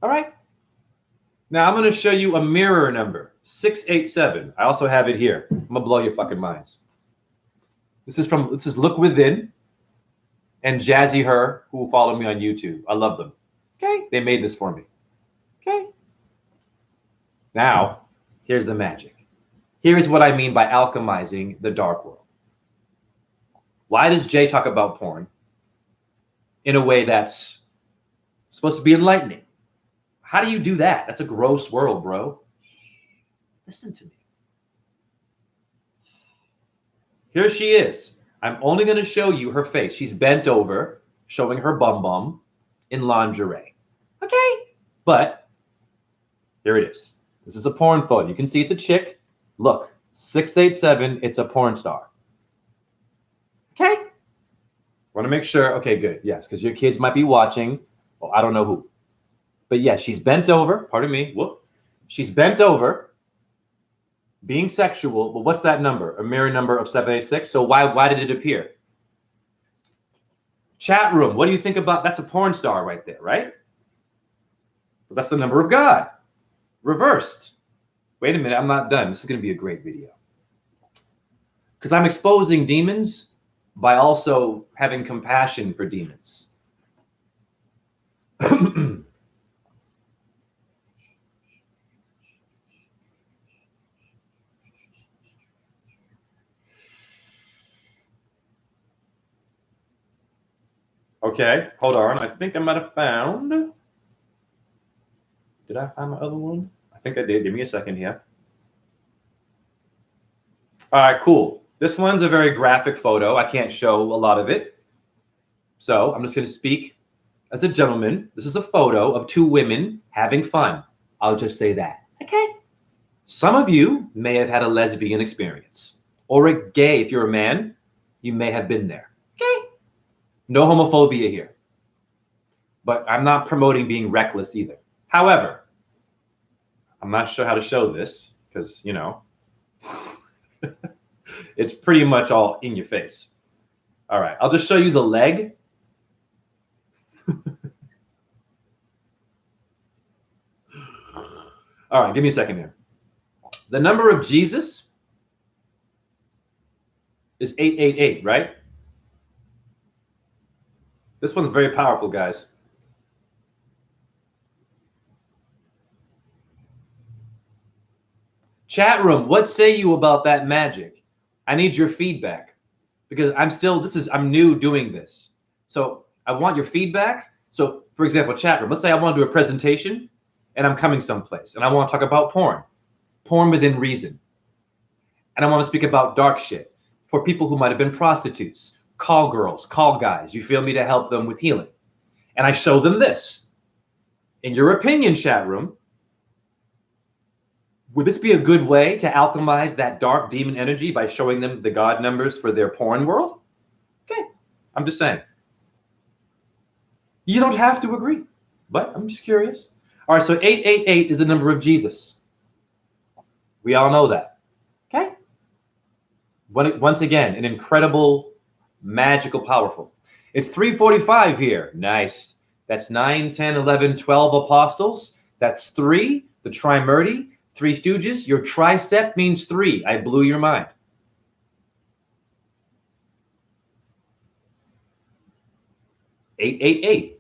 All right. Now I'm going to show you a mirror number, 687. I also have it here. I'm going to blow your fucking minds. This is Look Within and Jazzy Her, who follow me on YouTube. I love them. Okay. They made this for me. Okay. Now, here's the magic. Here's what I mean by alchemizing the dark world. Why does Jay talk about porn in a way that's supposed to be enlightening? How do you do that? That's a gross world, bro. Listen to me. Here she is. I'm only going to show you her face. She's bent over, showing her bum in lingerie. Okay. But here it is. This is a porn photo. You can see it's a chick. Look, 687, it's a porn star. Okay. Want to make sure. Okay, good. Yes, because your kids might be watching. Well, I don't know who. But yes, she's bent over. Pardon me. Whoop. She's bent over, being sexual. But what's that number? A mirror number of 786. So why did it appear? Chat room. What do you think about? That's a porn star right there, right? Well, that's the number of God. Reversed. Wait a minute. I'm not done. This is going to be a great video. Because I'm exposing demons by also having compassion for demons. Okay, hold on. I think I might have found. Did I find my other one? I think I did. Give me a second here. All right, cool. This one's a very graphic photo. I can't show a lot of it. So I'm just going to speak as a gentleman. This is a photo of two women having fun. I'll just say that. Okay. Some of you may have had a lesbian experience. Or a gay. If you're a man, you may have been there. Okay. No homophobia here. But I'm not promoting being reckless either. However, I'm not sure how to show this because, it's pretty much all in your face. All right, I'll just show you the leg. All right, give me a second here. The number of Jesus is 888, right? This one's very powerful, guys. Chat room, what say you about that magic? I need your feedback because I'm new doing this. So I want your feedback. So for example, chat room, let's say I want to do a presentation and I'm coming someplace and I want to talk about porn within reason. And I want to speak about dark shit for people who might have been prostitutes, call girls, call guys, you feel me, to help them with healing. And I show them this. In your opinion, chat room, Would this be a good way to alchemize that dark demon energy by showing them the God numbers for their porn world? Okay, I'm just saying. You don't have to agree, but I'm just curious. All right, so 888 is the number of Jesus. We all know that. Okay? Once again, an incredible, magical, powerful. It's 345 here. Nice. That's 9, 10, 11, 12 apostles. That's 3, the Trimurti, 3 stooges. Your tricep means 3. I blew your mind. $888.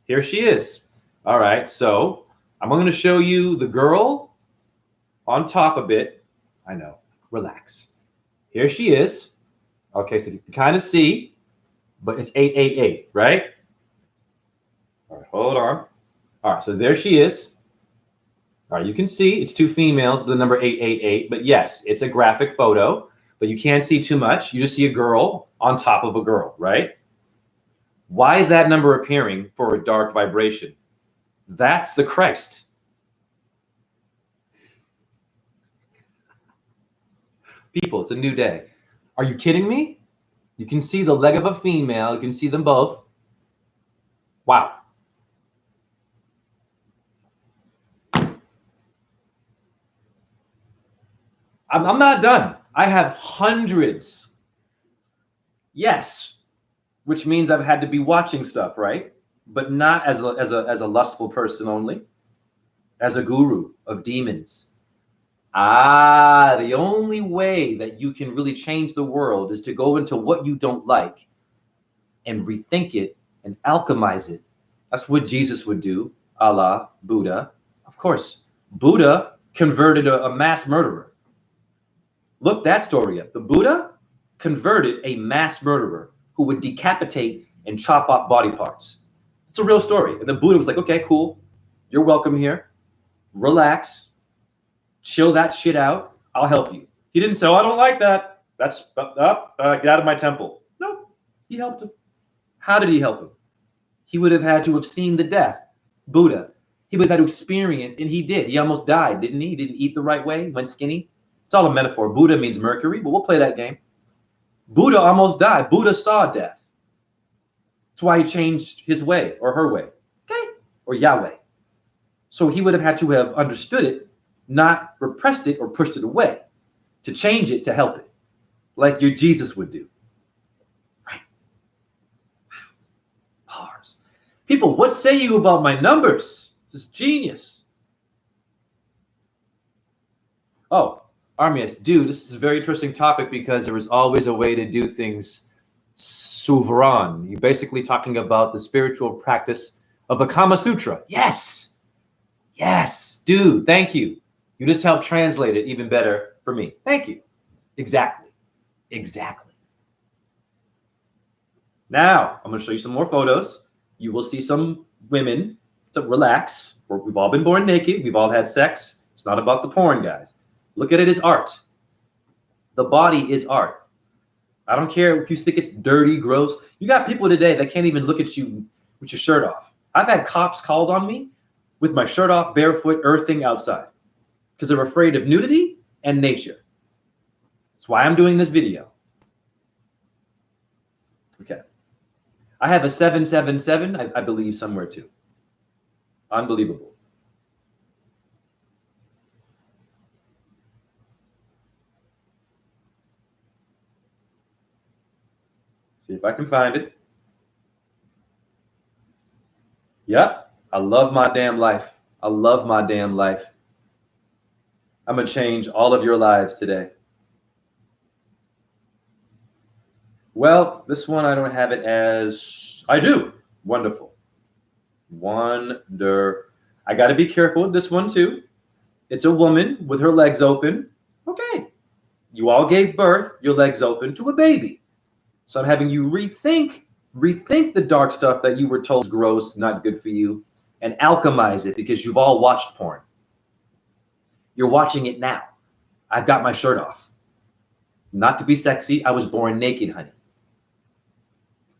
Here she is. All right, so I'm going to show you the girl on top a bit. I know. Relax. Here she is. Okay, so you can kind of see, but it's 888, right? All right, hold on. All right, so there she is. All right, you can see it's 2 females, the number 888. But yes, it's a graphic photo, but you can't see too much. You just see a girl on top of a girl, right? Why is that number appearing for a dark vibration? That's the Christ. People, it's a new day. Are you kidding me? You can see the leg of a female. You can see them both. Wow. I'm not done. I have hundreds. Yes, which means I've had to be watching stuff, right? But not as a lustful person only, as a guru of demons. The only way that you can really change the world is to go into what you don't like and rethink it and alchemize it. That's what Jesus would do, Allah, Buddha. Of course, Buddha converted a mass murderer. Look that story up. The Buddha converted a mass murderer who would decapitate and chop up body parts. It's a real story. And the Buddha was like, okay, cool. You're welcome here. Relax. Chill that shit out. I'll help you. He didn't say, oh, I don't like that. That's get out of my temple. No, he helped him. How did he help him? He would have had to have seen the death. Buddha. He would have had to experience, and he did. He almost died, didn't he? He didn't eat the right way. He went skinny. It's all a metaphor. Buddha means Mercury, but we'll play that game. Buddha almost died. Buddha saw death. That's why he changed his way or her way. Okay? Or Yahweh. So he would have had to have understood it, not repressed it or pushed it away, to change it, to help it, like your Jesus would do. Right? Wow. Bars. People, what say you about my numbers? This is genius. Oh, Armias, dude, this is a very interesting topic because there was always a way to do things souverain. You're basically talking about the spiritual practice of the Kama Sutra. Yes. Yes, dude, thank you. You just helped translate it even better for me. Thank you. Exactly. Exactly. Now, I'm going to show you some more photos. You will see some women. So relax. We've all been born naked. We've all had sex. It's not about the porn, guys. Look at it as art. The body is art. I don't care if you think it's dirty, gross. You got people today that can't even look at you with your shirt off. I've had cops called on me with my shirt off, barefoot, earthing outside because they're afraid of nudity and nature. That's why I'm doing this video. Okay. I have a 777, I believe, somewhere too. Unbelievable. See if I can find it. Yep. I love my damn life. I love my damn life. I'm going to change all of your lives today. Well, this one I don't have it as... I do. Wonderful. Wonder. I got to be careful with this one too. It's a woman with her legs open. Okay. You all gave birth, your legs open, to a baby. So I'm having you rethink the dark stuff that you were told is gross, not good for you, and alchemize it because you've all watched porn. You're watching it now. I've got my shirt off. Not to be sexy, I was born naked, honey.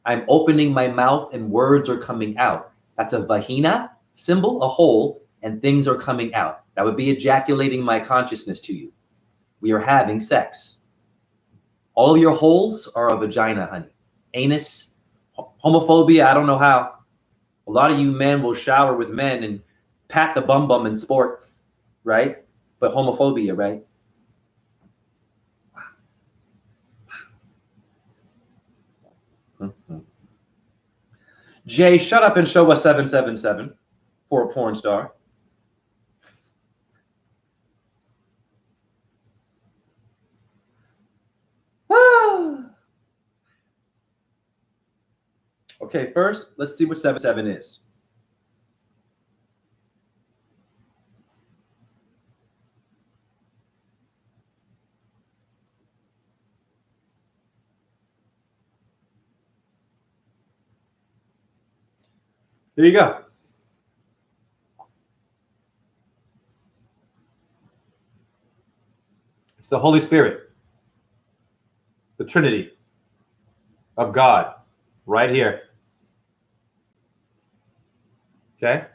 I'm opening my mouth and words are coming out. That's a vagina symbol, a hole, and things are coming out. That would be ejaculating my consciousness to you. We are having sex. All your holes are a vagina, honey. Anus, homophobia, I don't know how. A lot of you men will shower with men and pat the bum bum in sport, right? But homophobia, right? Mm-hmm. Jay, shut up and show us 777 for a porn star. Okay, first, let's see what 77 is. There you go. It's the Holy Spirit, the Trinity of God, right here. Okay?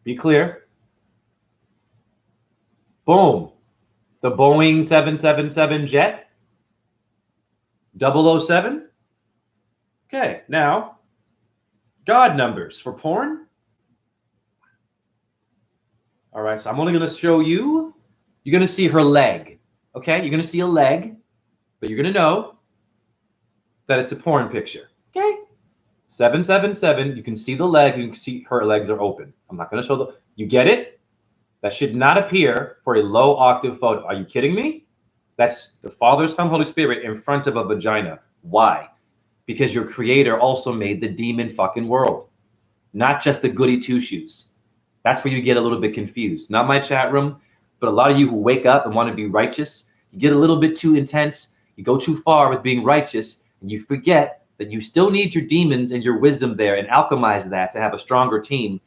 Be clear. Boom. The Boeing 777 jet. 007. Okay, now, God numbers for porn. All right, so I'm only going to show you. You're going to see her leg. Okay, you're going to see a leg, but you're going to know that it's a porn picture. Okay? 777, you can see the leg, you can see her legs are open. I'm not going to show the, you get it? That should not appear for a low octave photo. Are you kidding me? That's the Father, Son, Holy Spirit in front of a vagina. Why? Because your creator also made the demon fucking world, not just the goody two shoes. That's where you get a little bit confused. Not my chat room, but a lot of you who wake up and want to be righteous, you get a little bit too intense, you go too far with being righteous, and you forget that you still need your demons and your wisdom there and alchemize that to have a stronger team.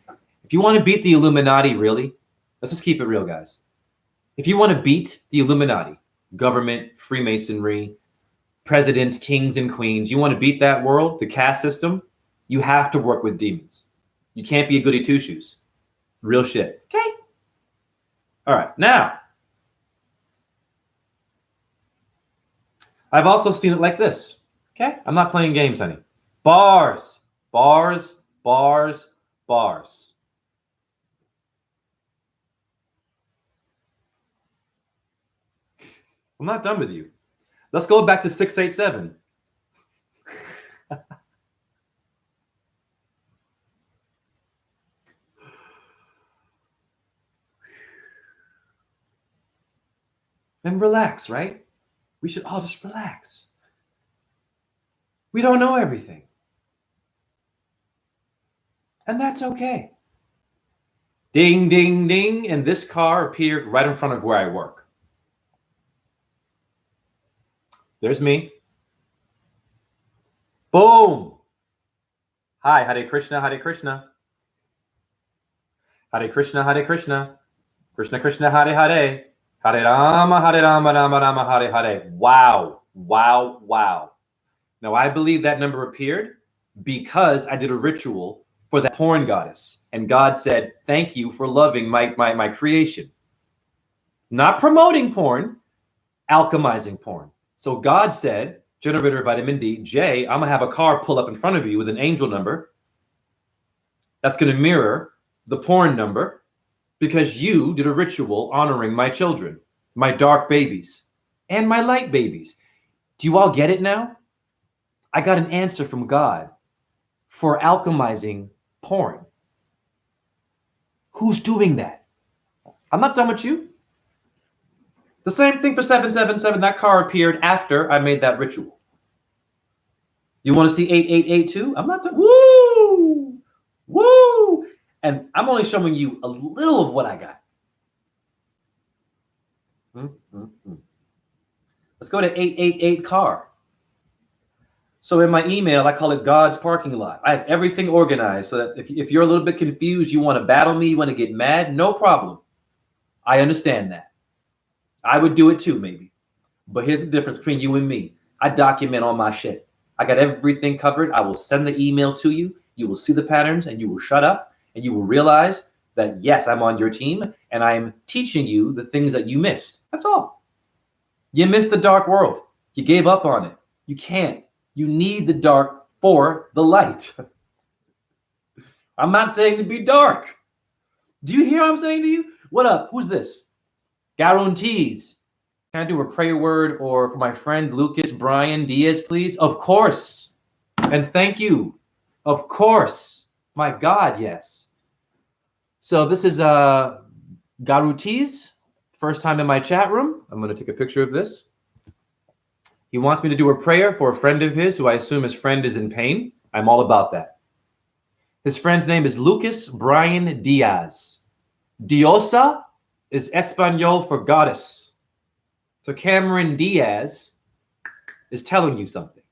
If you want to beat the Illuminati, really, let's just keep it real, guys. If you want to beat the Illuminati, government, Freemasonry, presidents, kings, and queens, you want to beat that world, the caste system, you have to work with demons. You can't be a goody two-shoes. Real shit. Okay? All right. Now, I've also seen it like this. Okay? I'm not playing games, honey. Bars, bars, bars, bars. I'm not done with you. Let's go back to 687. And relax, right? We should all just relax. We don't know everything. And that's okay. Ding, ding, ding. And this car appeared right in front of where I work. There's me. Boom. Hi, Hare Krishna, Hare Krishna. Hare Krishna, Hare Krishna. Krishna, Krishna, Hare Hare. Hare Rama, Hare Rama, Rama Rama, Hare Hare. Wow, wow, wow. Now, I believe that number appeared because I did a ritual for that porn goddess. And God said, thank you for loving my creation. Not promoting porn, alchemizing porn. So God said, generator vitamin D, Jay, I'm going to have a car pull up in front of you with an angel number. That's going to mirror the porn number because you did a ritual honoring my children, my dark babies, and my light babies. Do you all get it now? I got an answer from God for alchemizing porn. Who's doing that? I'm not done with you. The same thing for 777. That car appeared after I made that ritual. You want to see 8882? I'm not done. Woo! Woo! And I'm only showing you a little of what I got. Let's go to 888 car. So in my email, I call it God's parking lot. I have everything organized so that if you're a little bit confused, you want to battle me, you want to get mad, no problem. I understand that. I would do it too, maybe. But here's the difference between you and me. I document all my shit. I got everything covered. I will send the email to you. You will see the patterns and you will shut up and you will realize that, yes, I'm on your team and I'm teaching you the things that you missed. That's all. You missed the dark world. You gave up on it. You can't. You need the dark for the light. I'm not saying to be dark. Do you hear what I'm saying to you? What up? Who's this? Guarantees. Can I do a prayer word or for my friend Lucas Brian Diaz, please? Of course. And thank you. Of course. My God, yes. So this is Garutis. First time in my chat room. I'm going to take a picture of this. He wants me to do a prayer for a friend of his who I assume his friend is in pain. I'm all about that. His friend's name is Lucas Brian Diaz. Diosa is Espanol for goddess. So Cameron Diaz is telling you something.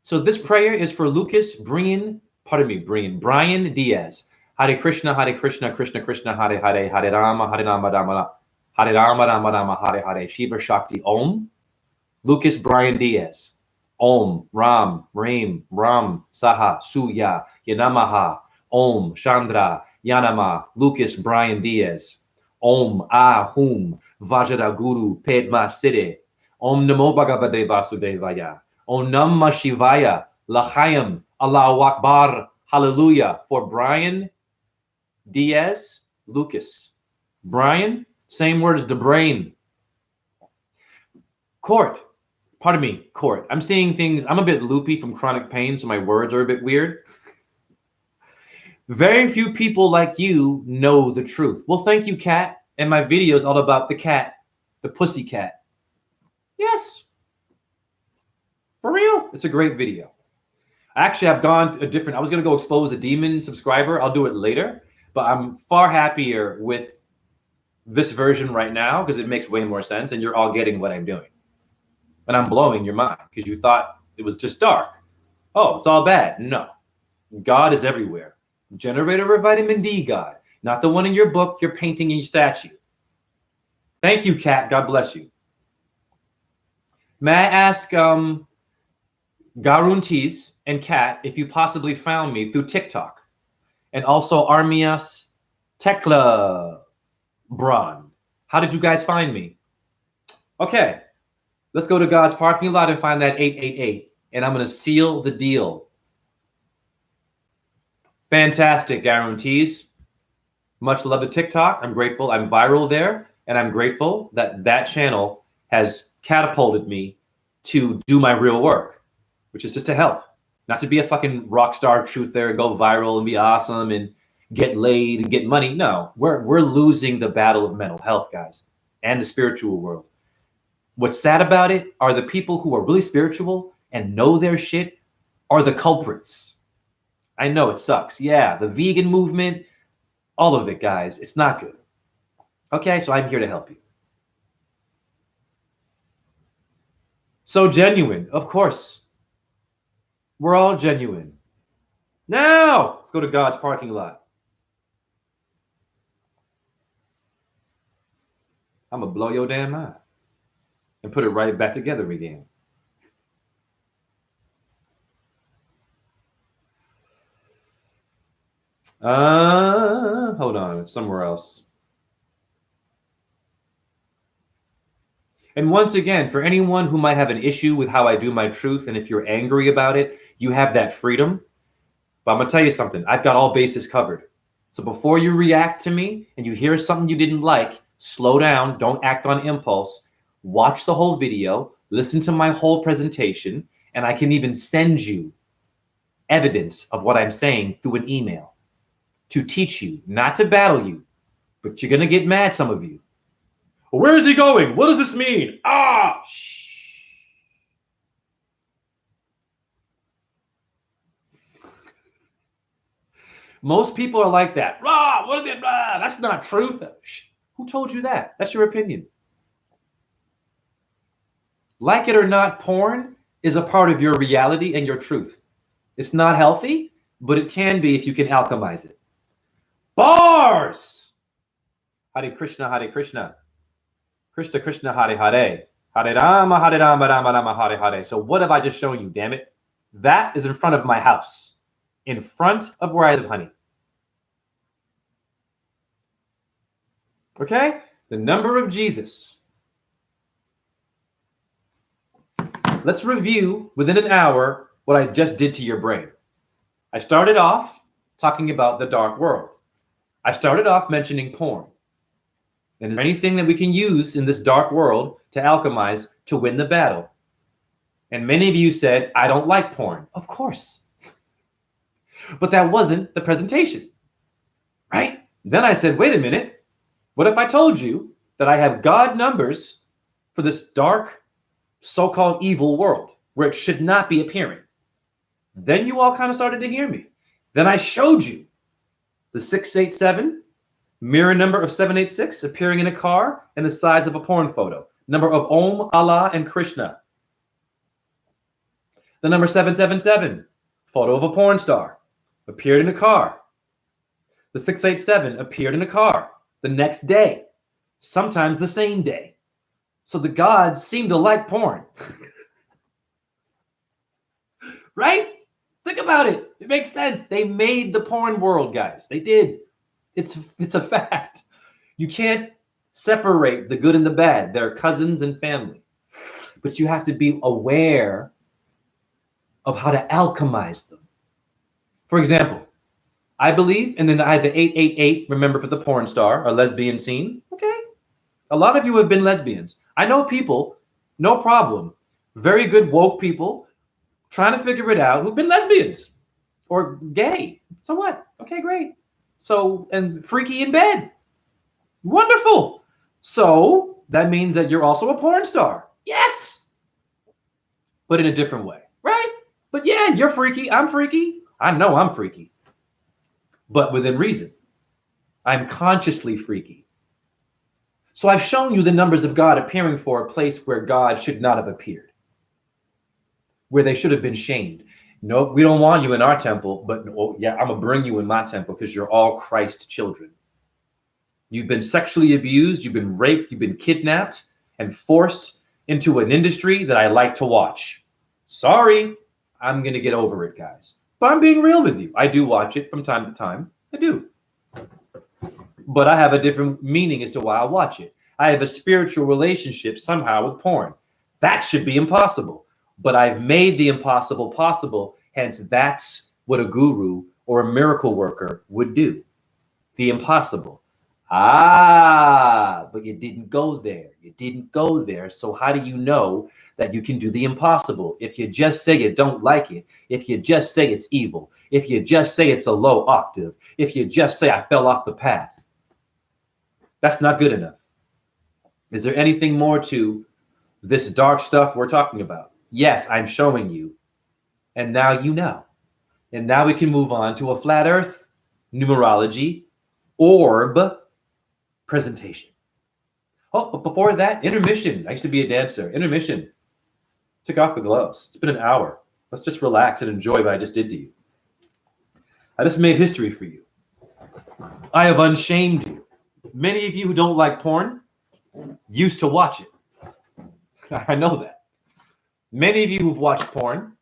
So this prayer is for Lucas Brian Diaz. Hare Krishna, Krishna Krishna, Hare Hare, Hare Rama, Rama, Hare Rama, Hare Hare, Shiva Shakti, Om. Lucas Brian Diaz. Om, Ram, Ram, Saha, Suya, Yanamaha, Om, Chandra, Yanama, Lucas Brian Diaz. Om, Ahum, Vajra Guru, Padma Siddhi. Om Namo Bhagavate Vasudevaya. Om Namah Shivaya, L'chaim, Allahu Akbar, Hallelujah. For Brian Diaz, Lucas. Brian, same word as the brain. Court. Pardon me, court. I'm seeing things. I'm a bit loopy from chronic pain, so my words are a bit weird. Very few people like you know the truth. Well, thank you, Cat. And my video is all about the cat, the pussy cat. Yes. For real. It's a great video. Actually, I've gone a different. I was going to go expose a demon subscriber. I'll do it later. But I'm far happier with this version right now because it makes way more sense and you're all getting what I'm doing. And I'm blowing your mind because you thought it was just dark. Oh, it's all bad. No. God is everywhere. Generator of vitamin D God. Not the one in your book, your painting, and your statue. Thank you, Kat. God bless you. May I ask Garuntis and Kat if you possibly found me through TikTok? And also Armias Tekla Bron. How did you guys find me? Okay. Let's go to God's parking lot and find that 888. And I'm going to seal the deal. Fantastic, guarantees. Much love to TikTok. I'm grateful. I'm viral there. And I'm grateful that that channel has catapulted me to do my real work, which is just to help. Not to be a fucking rock star truther and go viral and be awesome and get laid and get money. No, we're losing the battle of mental health, guys, and the spiritual world. What's sad about it are the people who are really spiritual and know their shit are the culprits. I know it sucks. Yeah, the vegan movement, all of it, guys. It's not good. Okay, so I'm here to help you. So genuine, of course. We're all genuine. Now, let's go to God's parking lot. I'm going to blow your damn mind and put it right back together again. Hold on, it's somewhere else. And once again, for anyone who might have an issue with how I do my truth, and if you're angry about it, you have that freedom. But I'm going to tell you something. I've got all bases covered. So before you react to me and you hear something you didn't like, slow down. Don't act on impulse. Watch the whole video. Listen to my whole presentation. And I can even send you evidence of what I'm saying through an email to teach you, not to battle you. But you're going to get mad, some of you. Where is he going? What does this mean? Shh. Most people are like that. What is it? That's not truth. Shh. Who told you that? That's your opinion. Like it or not, porn is a part of your reality and your truth. It's not healthy, but it can be if you can alchemize it. Bars! Hare Krishna, Krishna Krishna, Hare Hare, Hare Rama, Hare Rama, Rama Rama, Hare Hare. So what have I just shown you, damn it? That is in front of my house, in front of where I live, honey. Okay? The number of Jesus. Let's review within an hour what I just did to your brain. I started off talking about the dark world. I started off mentioning porn. And is there anything that we can use in this dark world to alchemize to win the battle? And many of you said, I don't like porn. Of course. But that wasn't the presentation, right? Then I said, wait a minute. What if I told you that I have God numbers for this dark, so-called evil world where it should not be appearing? Then you all kind of started to hear me. Then I showed you the 687, mirror number of 786 appearing in a car and the size of a porn photo. Number of Om, Allah, and Krishna. The number 777, photo of a porn star, appeared in a car. The 687 appeared in a car the next day, sometimes the same day. So the gods seem to like porn. Right? Think about it. It makes sense. They made the porn world, guys. They did. It's a fact. You can't separate the good and the bad. They're cousins and family. But you have to be aware of how to alchemize them. For example, I believe, and then I had the 888, remember, for the porn star, or lesbian scene. Okay. A lot of you have been lesbians. I know people, no problem, very good woke people trying to figure it out who've been lesbians or gay. So what? Okay, great. So, and freaky in bed. Wonderful. So that means that you're also a porn star. Yes. But in a different way, right? But yeah, you're freaky. I'm freaky. I know I'm freaky. But within reason. I'm consciously freaky. So I've shown you the numbers of God appearing for a place where God should not have appeared, where they should have been shamed. No, we don't want you in our temple, but oh, yeah, I'm going to bring you in my temple because you're all Christ children. You've been sexually abused, you've been raped, you've been kidnapped and forced into an industry that I like to watch. Sorry, I'm going to get over it, guys. But I'm being real with you. I do watch it from time to time. I do. But I have a different meaning as to why I watch it. I have a spiritual relationship somehow with porn. That should be impossible. But I've made the impossible possible. Hence, that's what a guru or a miracle worker would do. The impossible. Ah, but you didn't go there. You didn't go there. So how do you know that you can do the impossible? If you just say you don't like it, if you just say it's evil, if you just say it's a low octave, if you just say I fell off the path, that's not good enough. Is there anything more to this dark stuff we're talking about? Yes, I'm showing you. And now you know. And now we can move on to a flat earth numerology orb presentation. Oh, but before that, intermission. I used to be a dancer. Intermission. Took off the gloves. It's been an hour. Let's just relax and enjoy what I just did to you. I just made history for you. I have unshamed you. Many of you who don't like porn used to watch it. I know that. Many of you who've watched porn,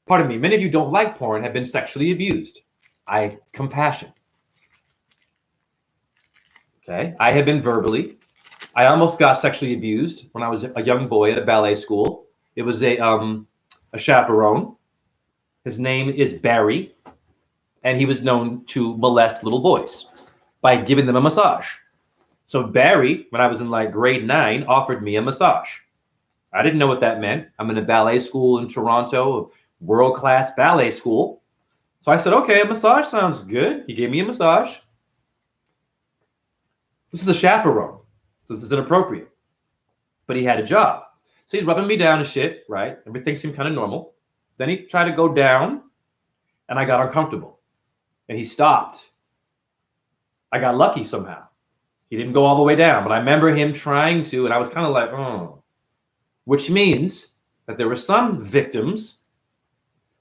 pardon me, many of you don't like porn have been sexually abused. I compassion. Okay, I have been verbally. I almost got sexually abused when I was a young boy at a ballet school. It was a chaperone. His name is Barry, and he was known to molest little boys by giving them a massage. So Barry, when I was in like grade 9, offered me a massage. I didn't know what that meant. I'm in a ballet school in Toronto, a world-class ballet school. So I said, okay, a massage sounds good. He gave me a massage. This is a chaperone. So this is inappropriate. But he had a job. So he's rubbing me down and shit, right? Everything seemed kind of normal. Then he tried to go down, and I got uncomfortable. And he stopped. I got lucky somehow. He didn't go all the way down, but I remember him trying to, and I was kind of like, oh. Which means that there were some victims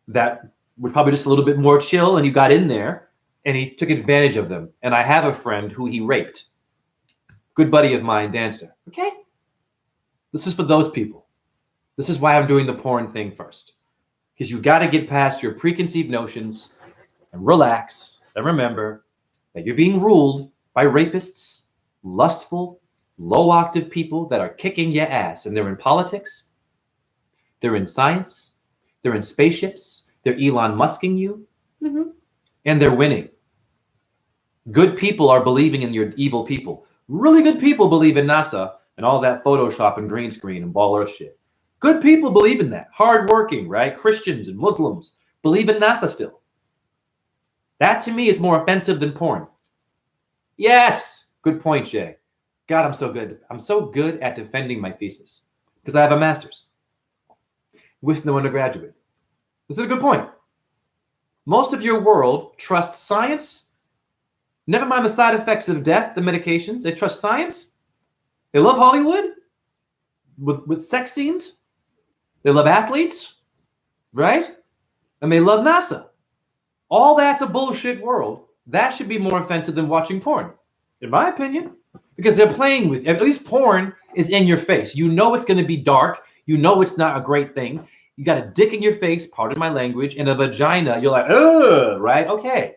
that were probably just a little bit more chill, and you got in there, and he took advantage of them. And I have a friend who he raped. Good buddy of mine, dancer. Okay? This is for those people. This is why I'm doing the porn thing first. Because you got to get past your preconceived notions and relax and remember that you're being ruled by rapists, lustful, low-octave people that are kicking your ass. And they're in politics. They're in science. They're in spaceships. They're Elon Musking you. And they're winning. Good people are believing in your evil people. Really good people believe in NASA and all that Photoshop and green screen and ball earth shit. Good people believe in that. Hardworking, right? Christians and Muslims believe in NASA still. That to me is more offensive than porn. Yes. Good point, Jay. God, I'm so good. I'm so good at defending my thesis because I have a master's with no undergraduate. This is a good point. Most of your world trusts science. Never mind the side effects of death, the medications. They trust science. They love Hollywood with sex scenes. They love athletes, right? And they love NASA. All that's a bullshit world. That should be more offensive than watching porn, in my opinion, because they're playing with, at least porn is in your face. You know it's going to be dark. You know it's not a great thing. You got a dick in your face, pardon my language, and a vagina. You're like, ugh, right? Okay.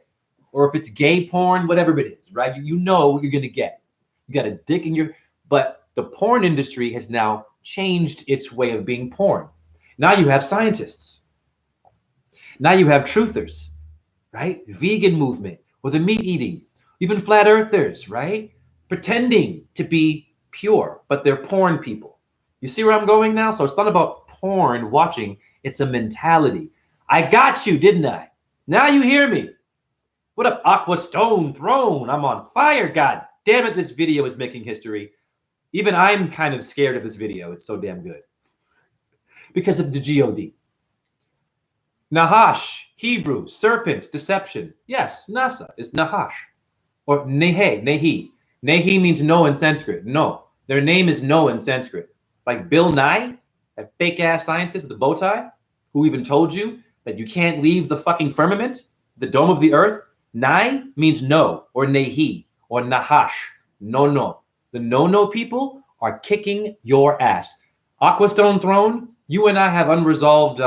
Or if it's gay porn, whatever it is, right? You know what you're going to get. You got a dick in your, but the porn industry has now changed its way of being porn. Now you have scientists. Now you have truthers, right? Vegan movement or the meat eating, even flat earthers, right? Pretending to be pure, but they're porn people. You see where I'm going now? So it's not about porn watching. It's a mentality. I got you, didn't I? Now you hear me. What up, Aqua Stone Throne? I'm on fire. God damn it, this video is making history. Even I'm kind of scared of this video. It's so damn good. Because of the God. Nahash, Hebrew, serpent, deception. Yes, NASA is Nahash. Or Nehe, Nehi. Nehi means no in Sanskrit. No. Their name is no in Sanskrit. Like Bill Nye, that fake-ass scientist with the bow tie, who even told you that you can't leave the fucking firmament, the dome of the earth. Nai means no, or Nehi, or Nahash. No. The no people are kicking your ass. Aquastone Throne, you and I have unresolved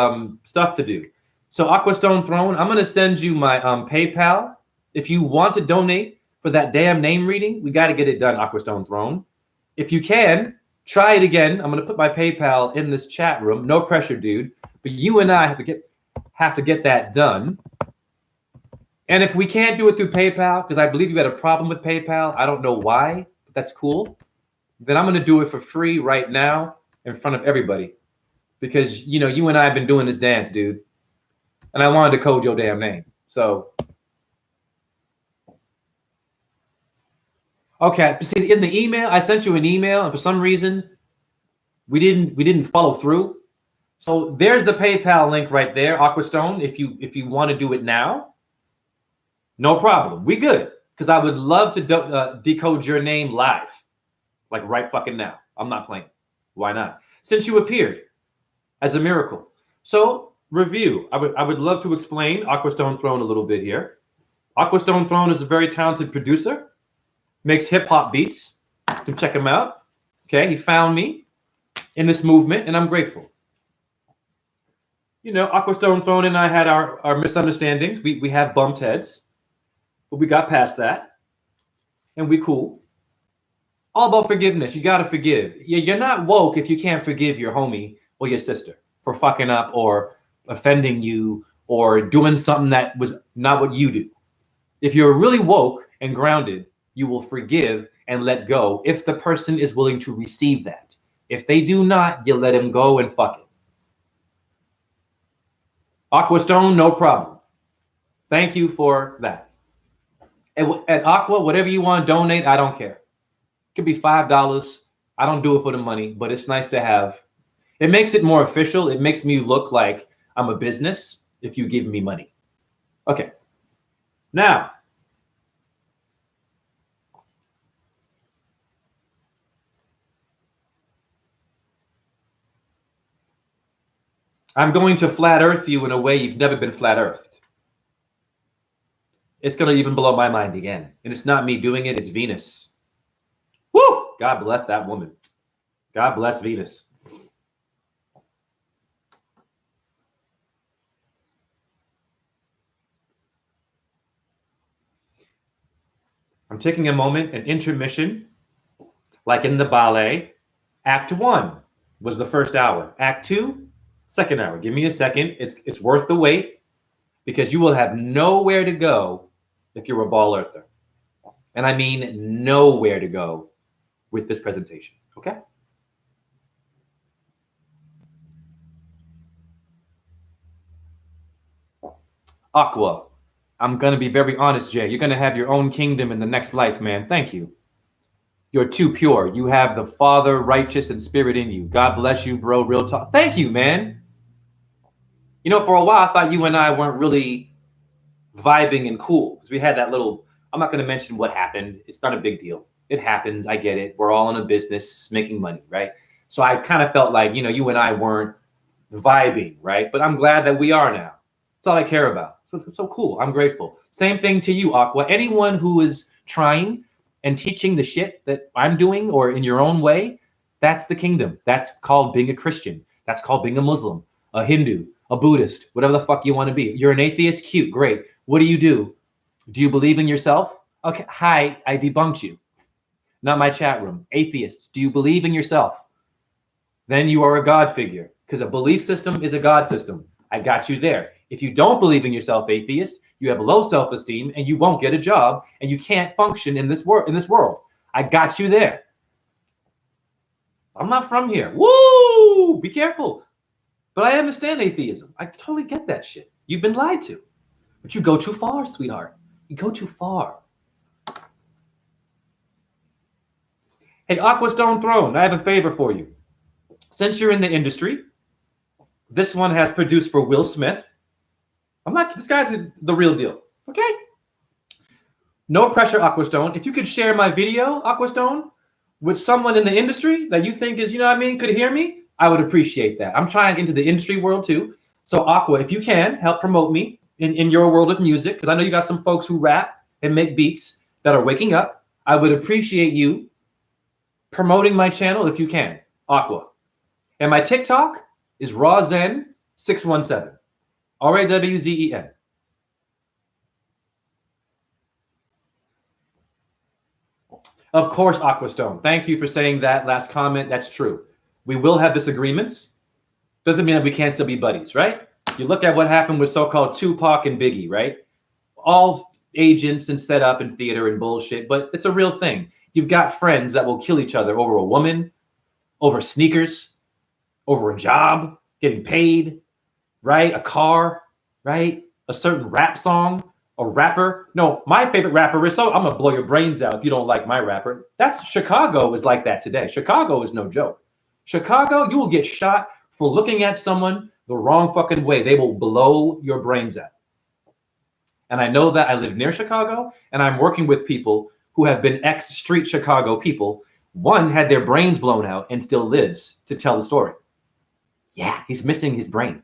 stuff to do. So Aquastone Throne, I'm going to send you my PayPal. If you want to donate for that damn name reading, we got to get it done, Aquastone Throne. If you can, try it again. I'm going to put my PayPal in this chat room. No pressure, dude. But you and I have to get that done. And if we can't do it through PayPal, because I believe you had a problem with PayPal, I don't know why, but that's cool. Then I'm going to do it for free right now in front of everybody. Because, you know, you and I have been doing this dance, dude. And I wanted to code your damn name. So, okay. See, in the email, I sent you an email, and for some reason, we didn't follow through. So there's the PayPal link right there, Aquastone. If you want to do it now, no problem. We good. Because I would love to decode your name live. Like right fucking now. I'm not playing. Why not? Since you appeared as a miracle. So, review. I would love to explain Aquastone Throne a little bit here. Aquastone Throne is a very talented producer. Makes hip-hop beats. You can check him out. Okay, he found me in this movement, and I'm grateful. You know, Aquastone Throne and I had our misunderstandings. We have bumped heads. But we got past that. And we cool. All about forgiveness. You got to forgive. You're not woke if you can't forgive your homie or your sister for fucking up or offending you or doing something that was not what you do. If you're really woke and grounded, you will forgive and let go if the person is willing to receive that. If they do not, you let him go and fuck it. Aquastone, no problem. Thank you for that. At Aqua, whatever you want to donate, I don't care. It could be $5. I don't do it for the money, but it's nice to have. It makes it more official. It makes me look like I'm a business if you give me money. Okay. Now, I'm going to flat earth you in a way you've never been flat earthed. It's going to even blow my mind again. And it's not me doing it, it's Venus. Woo! God bless that woman. God bless Venus. I'm taking a moment, an intermission, like in the ballet. Act 1 was the first hour. Act 2, second hour. Give me a second. It's worth the wait because you will have nowhere to go if you're a ball earther. And I mean nowhere to go with this presentation. Okay? Aqua, I'm going to be very honest, Jay. You're going to have your own kingdom in the next life, man. Thank you. You're too pure. You have the Father, righteous, and Spirit in you. God bless you, bro. Real talk. Thank you, man. You know, for a while, I thought you and I weren't really vibing and cool because we had that little. I'm not going to mention what happened. It's not a big deal. It happens. I get it. We're all in a business making money, right? So I kind of felt like, you and I weren't vibing, right? But I'm glad that we are now. That's all I care about. So cool. I'm grateful. Same thing to you, Aqua. Anyone who is trying and teaching the shit that I'm doing or in your own way, that's the kingdom. That's called being a Christian. That's called being a Muslim, a Hindu, a Buddhist, whatever the fuck you want to be. You're an atheist? Cute. Great. What do? Do you believe in yourself? Okay. Hi, I debunked you. Not my chat room. Atheists, do you believe in yourself? Then you are a God figure because a belief system is a God system. I got you there. If you don't believe in yourself, atheist, you have low self-esteem and you won't get a job and you can't function in this world. I got you there. I'm not from here. Woo! Be careful. But I understand atheism. I totally get that shit. You've been lied to. But you go too far, sweetheart. You go too far. Hey, Aquastone Throne, I have a favor for you. Since you're in the industry, this one has produced for Will Smith. This guy's the real deal. Okay? No pressure, Aquastone. If you could share my video, Aquastone, with someone in the industry that you think is, could hear me, I would appreciate that. I'm trying into the industry world too. So Aqua, if you can, help promote me in your world of music, because I know you got some folks who rap and make beats that are waking up. I would appreciate you promoting my channel if you can, Aqua. And my TikTok is RawZen617. RAWZEN. Of course, Aquastone. Thank you for saying that last comment. That's true. We will have disagreements. Doesn't mean that we can't still be buddies, right? You look at what happened with so-called Tupac and Biggie, right? All agents and set up in theater and bullshit, but it's a real thing. You've got friends that will kill each other over a woman, over sneakers, over a job, getting paid, right? A car, right? A certain rap song, a rapper. No, my favorite rapper is I'm gonna blow your brains out if you don't like my rapper. That's Chicago is like that today. Chicago is no joke. Chicago, you will get shot for looking at someone the wrong fucking way. They will blow your brains out. And I know that I live near Chicago and I'm working with people who have been ex-street Chicago people. One had their brains blown out and still lives to tell the story. Yeah, he's missing his brain.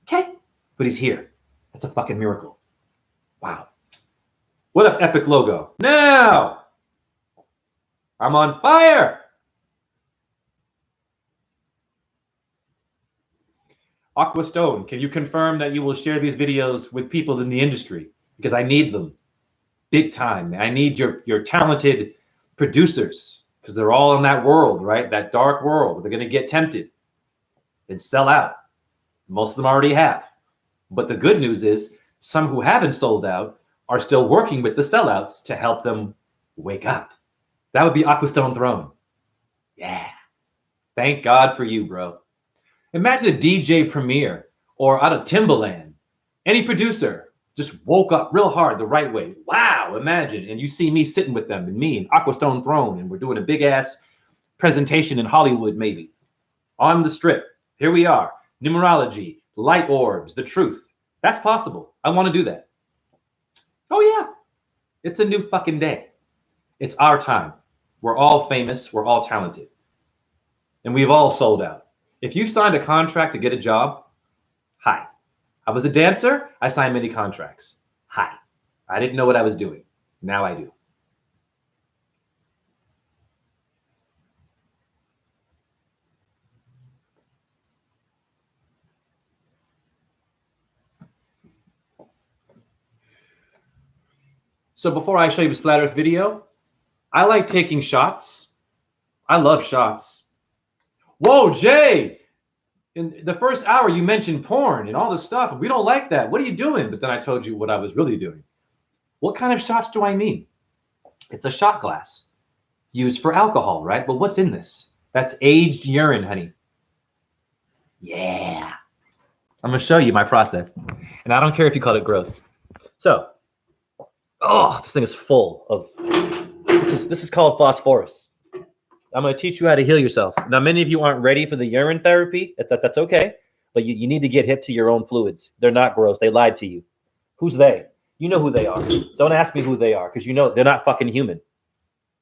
Okay, but he's here. That's a fucking miracle. Wow. What an epic logo. Now, I'm on fire. Aquastone, can you confirm that you will share these videos with people in the industry? Because I need them big time. I need your talented producers because they're all in that world, right? That dark world. They're going to get tempted and sell out. Most of them already have. But the good news is some who haven't sold out are still working with the sellouts to help them wake up. That would be Aquastone Throne. Yeah. Thank God for you, bro. Imagine a DJ Premier or out of Timbaland. Any producer just woke up real hard the right way. Wow, imagine. And you see me sitting with them and me and Aquastone Throne, and we're doing a big ass presentation in Hollywood, maybe. On the strip. Here we are. Numerology, light orbs, the truth. That's possible. I want to do that. Oh, yeah. It's a new fucking day. It's our time. We're all famous. We're all talented. And we've all sold out. If you signed a contract to get a job, hi. I was a dancer. I signed many contracts. Hi. I didn't know what I was doing. Now I do. So before I show you this flat earth video, I like taking shots. I love shots. Whoa, Jay, in the first hour you mentioned porn and all this stuff. We don't like that. What are you doing? But then I told you what I was really doing. What kind of shots do I mean? It's a shot glass used for alcohol, right? But what's in this? That's aged urine, honey. Yeah. I'm going to show you my process. And I don't care if you call it gross. So, oh, this thing is full of, this is called phosphorus. I'm going to teach you how to heal yourself. Now, many of you aren't ready for the urine therapy. That's okay. But you need to get hip to your own fluids. They're not gross. They lied to you. Who's they? You know who they are. Don't ask me who they are, because you know they're not fucking human.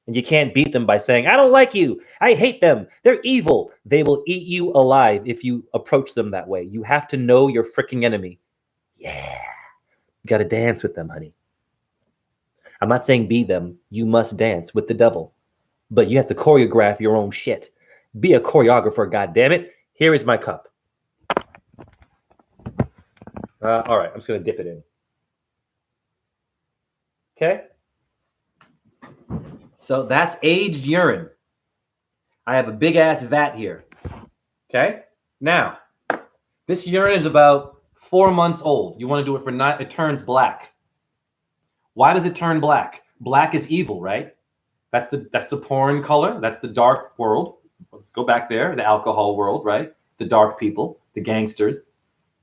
And you can't beat them by saying, I don't like you. I hate them. They're evil. They will eat you alive if you approach them that way. You have to know your freaking enemy. Yeah. You got to dance with them, honey. I'm not saying be them. You must dance with the devil. But you have to choreograph your own shit. Be a choreographer, goddammit. Here is my cup. All right, I'm just going to dip it in. Okay? So that's aged urine. I have a big ass vat here. Okay? Now, this urine is about 4 months old. You want to do it for 9, it turns black. Why does it turn black? Black is evil, right? That's the porn color. That's the dark world. Let's go back there, the alcohol world, right? The dark people, the gangsters,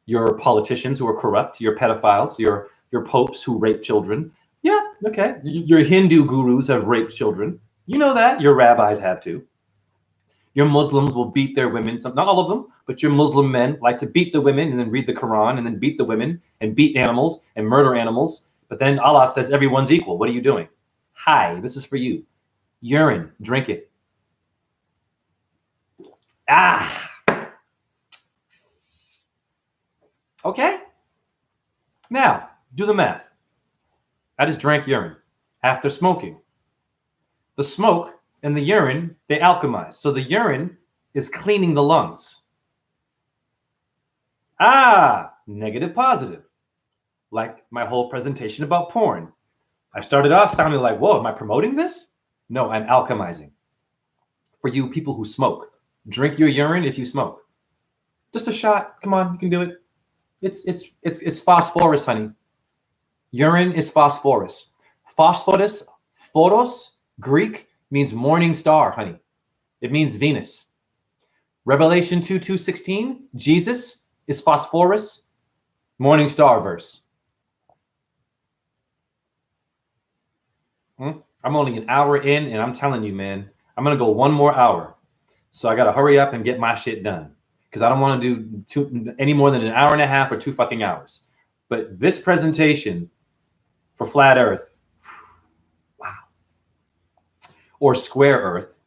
your politicians who are corrupt, your pedophiles, your popes who rape children. Yeah, okay. Your Hindu gurus have raped children. You know that. Your rabbis have too. Your Muslims will beat their women. Not all of them, but your Muslim men like to beat the women and then read the Quran and then beat the women and beat animals and murder animals. But then Allah says everyone's equal. What are you doing? Hi, this is for you. Urine, drink it. Ah. Okay. Now, do the math. I just drank urine after smoking. The smoke and the urine, they alchemize. So the urine is cleaning the lungs. Ah, negative, positive. Like my whole presentation about porn. I started off sounding like, whoa, am I promoting this? No, I'm alchemizing. For you people who smoke, drink your urine if you smoke. Just a shot. Come on, you can do it. It's phosphorus, honey. Urine is phosphorus. Phosphorus, photos, Greek, means morning star, honey. It means Venus. Revelation 2:16, Jesus is phosphorus, morning star verse. I'm only an hour in, and I'm telling you, man, I'm going to go 1 more hour. So I got to hurry up and get my shit done, because I don't want to do any more than an hour and a half or 2 fucking hours. But this presentation for flat earth, wow, or square earth,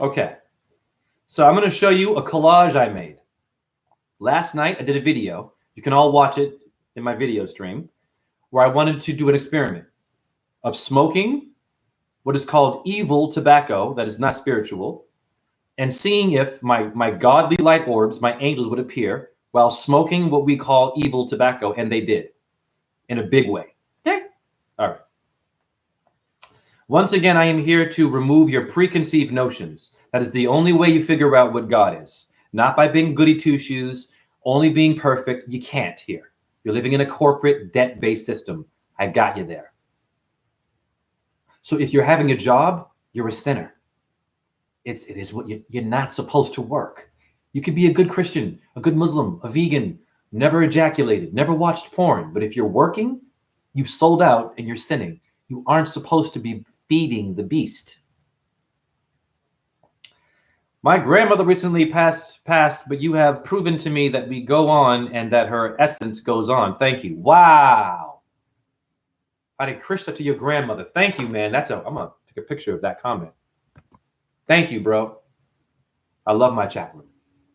okay. So I'm going to show you a collage I made. Last night I did a video. You can all watch it in my video stream, where I wanted to do an experiment of smoking what is called evil tobacco that is not spiritual, and seeing if my godly light orbs, my angels, would appear while smoking what we call evil tobacco, and they did in a big way. Okay? All right. Once again, I am here to remove your preconceived notions. That is the only way you figure out what God is. Not by being goody two-shoes, only being perfect. You can't here. You're living in a corporate debt-based system. I got you there. So if you're having a job, you're a sinner. It is what you're not supposed to work. You could be a good Christian, a good Muslim, a vegan, never ejaculated, never watched porn. But if you're working, you've sold out and you're sinning. You aren't supposed to be feeding the beast. My grandmother recently passed, but you have proven to me that we go on and that her essence goes on. Thank you. Wow. Hare Krishna to your grandmother. Thank you, man. I'm going to take a picture of that comment. Thank you, bro. I love my chat room.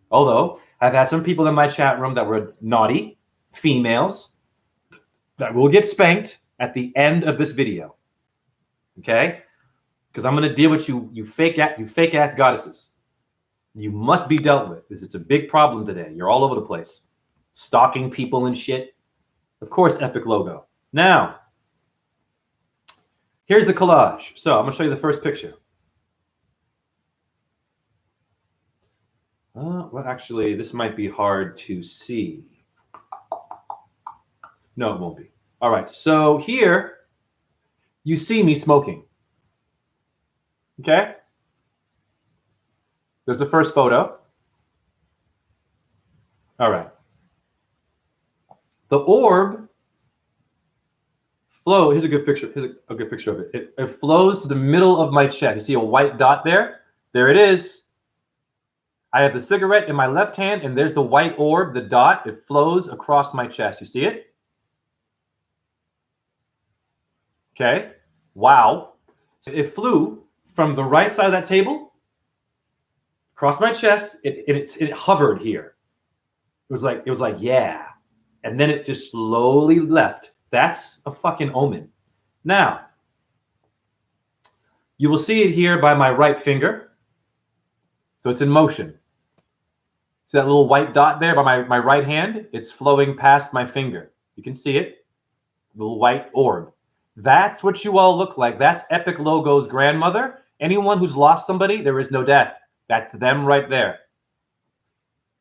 Although I've had some people in my chat room that were naughty, females, that will get spanked at the end of this video. Okay? Because I'm going to deal with you fake ass goddesses. You must be dealt with. It's a big problem today. You're all over the place, stalking people and shit. Of course, epic logo. Now, here's the collage. So I'm gonna show you the first picture. Well, actually, this might be hard to see. No, it won't be. All right, so here you see me smoking. Okay? There's the first photo. All right. The orb flow. Here's a good picture. Here's a good picture of it. It flows to the middle of my chest. You see a white dot there? There it is. I have the cigarette in my left hand, and there's the white orb, the dot. It flows across my chest. You see it? Okay. Wow. So it flew from the right side of that table across my chest. It hovered here. It was like, yeah. And then it just slowly left. That's a fucking omen. Now, you will see it here by my right finger. So it's in motion. See that little white dot there by my right hand? It's flowing past my finger. You can see it. Little white orb. That's what you all look like. That's Epic Logo's grandmother. Anyone who's lost somebody, there is no death. That's them right there.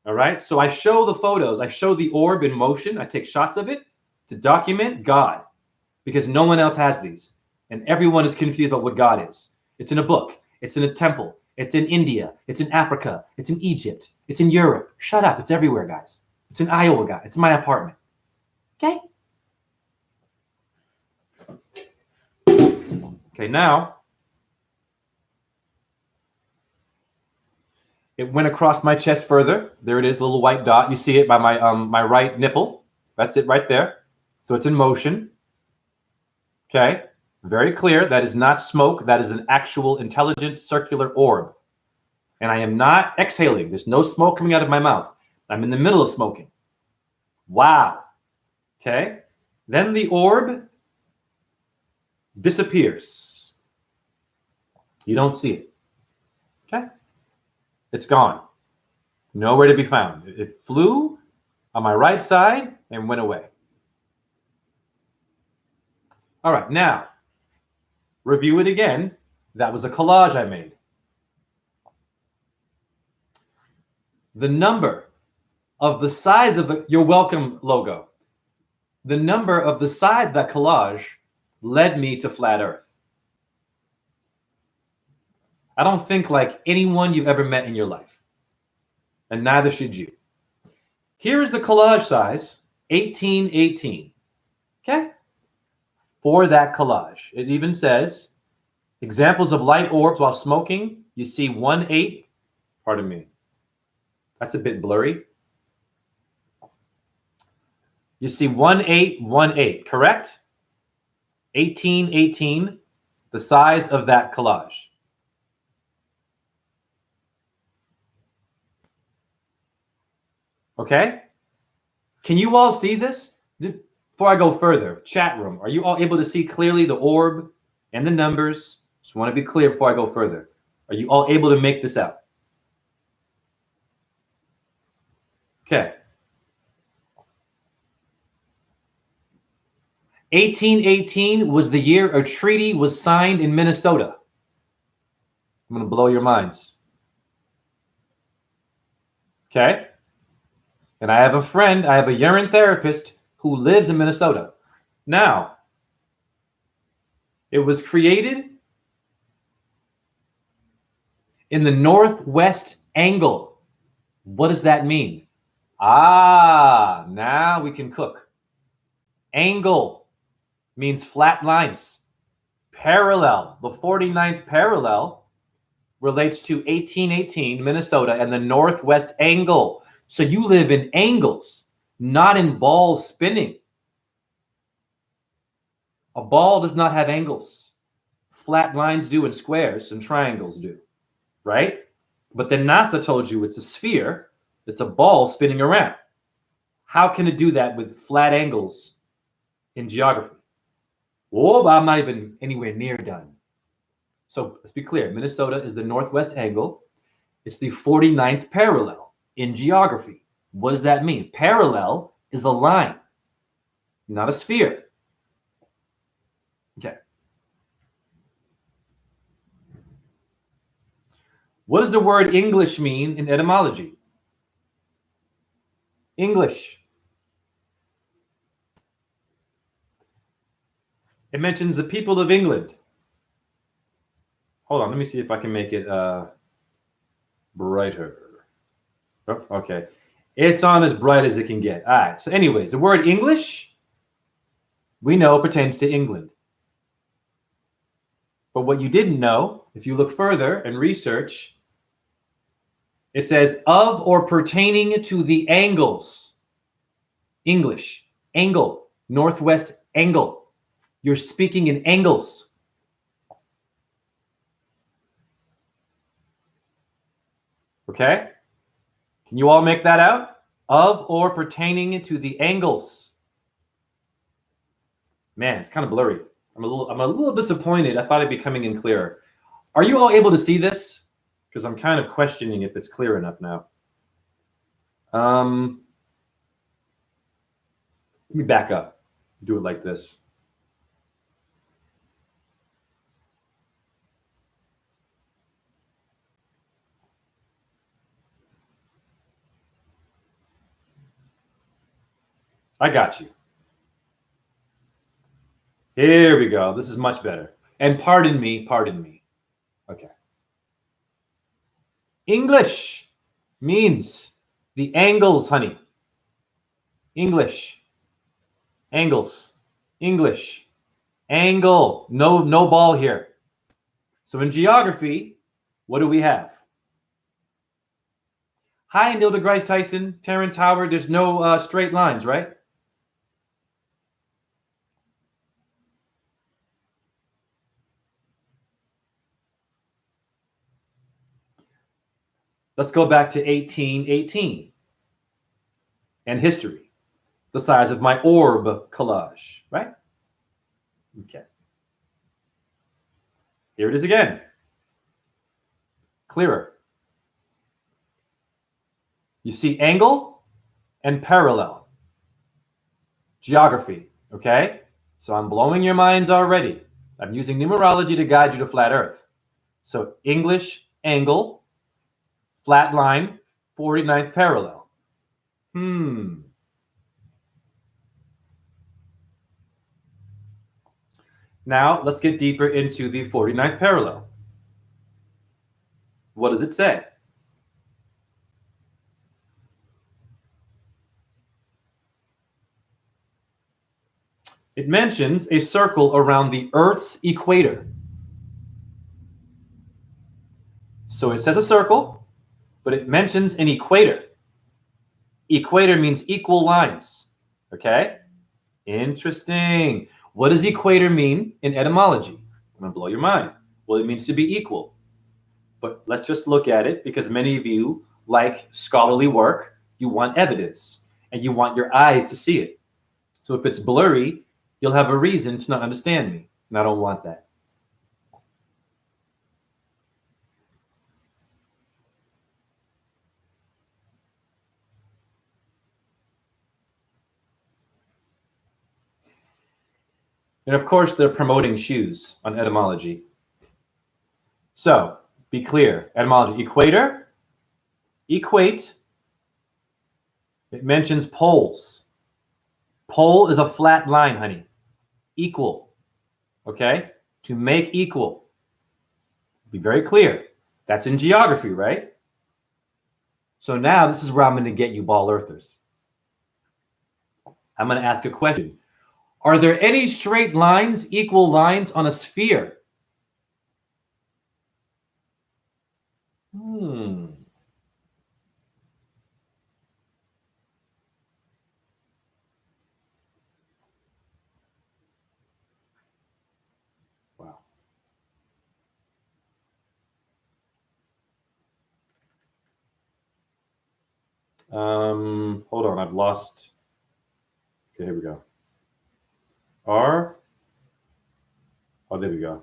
All right. So I show the photos. I show the orb in motion. I take shots of it to document God, because no one else has these. And everyone is confused about what God is. It's in a book. It's in a temple. It's in India. It's in Africa. It's in Egypt. It's in Europe. Shut up. It's everywhere, guys. It's in Iowa, guys. It's in my apartment. Okay? Okay, now it went across my chest further. There it is, a little white dot. You see it by my right nipple. That's it right there. So it's in motion. Okay, very clear. That is not smoke. That is an actual intelligent circular orb. And I am not exhaling. There's no smoke coming out of my mouth. I'm in the middle of smoking. Wow. Okay, then the orb disappears. You don't see it. Okay, it's gone. Nowhere to be found. It flew on my right side and went away. All right, now review it again. That was a collage I made. The number of the size of the You're Welcome logo, the number of the size of that collage led me to Flat Earth. I don't think like anyone you've ever met in your life, and neither should you. Here is the collage size, 1818. Okay? For that collage. It even says, examples of light orbs while smoking. You see 1-8. Pardon me. That's a bit blurry. You see 1818, correct? 1818, the size of that collage. Okay? Can you all see this? Before I go further, chat room, are you all able to see clearly the orb and the numbers? Just want to be clear before I go further. Are you all able to make this out? Okay. 1818 was the year a treaty was signed in Minnesota. I'm going to blow your minds. Okay. And I have a friend, I have a urine therapist who lives in Minnesota. Now, it was created in the northwest angle. What does that mean? Ah, now we can cook. Angle means flat lines. Parallel, the 49th parallel relates to 1818, Minnesota, and the northwest angle. So you live in angles, not in balls spinning. A ball does not have angles. Flat lines do, and squares and triangles do, right? But then NASA told you it's a sphere, it's a ball spinning around. How can it do that with flat angles in geography? Oh, I'm not even anywhere near done. So let's be clear. Minnesota is the northwest angle. It's the 49th parallel in geography. What does that mean? Parallel is a line, not a sphere. Okay. What does the word English mean in etymology? English. It mentions the people of England. Hold on, let me see if I can make it brighter. Oh, okay. It's on as bright as it can get. All right. So anyways, the word English, we know pertains to England. But what you didn't know, if you look further and research, it says of or pertaining to the Angles. English, angle, northwest angle. You're speaking in angles. Okay? Can you all make that out? Of or pertaining to the Angles. Man, it's kind of blurry. I'm a little disappointed. I thought it'd be coming in clearer. Are you all able to see this? Because I'm kind of questioning if it's clear enough now. Let me back up. Do it like this. I got you. Here we go. This is much better. And pardon me. Okay. English means the angles, honey. English. Angles. English. Angle. No ball here. So in geography, what do we have? Hi, Neil deGrasse Tyson, Terrence Howard. There's no straight lines, right? Let's go back to 1818 and history. The size of my orb collage, right? Okay. Here it is again. Clearer. You see angle and parallel. Geography, okay? So I'm blowing your minds already. I'm using numerology to guide you to flat Earth. So English, angle, flat line, 49th parallel. Now let's get deeper into the 49th parallel. What does it say? It mentions a circle around the Earth's equator. So it says a circle, but it mentions an equator. Equator means equal lines. Okay? Interesting. What does equator mean in etymology? I'm going to blow your mind. Well, it means to be equal. But let's just look at it because many of you like scholarly work. You want evidence and you want your eyes to see it. So if it's blurry, you'll have a reason to not understand me. And I don't want that. And of course, they're promoting shoes on etymology. So be clear. Etymology. Equator, equate. It mentions poles. Pole is a flat line, honey. Equal. Okay? To make equal. Be very clear. That's in geography, right? So now this is where I'm going to get you ball earthers. I'm going to ask a question. Are there any straight lines, equal lines on a sphere? Wow. Hold on, I've lost. Okay, here we go. R. Oh, there we go.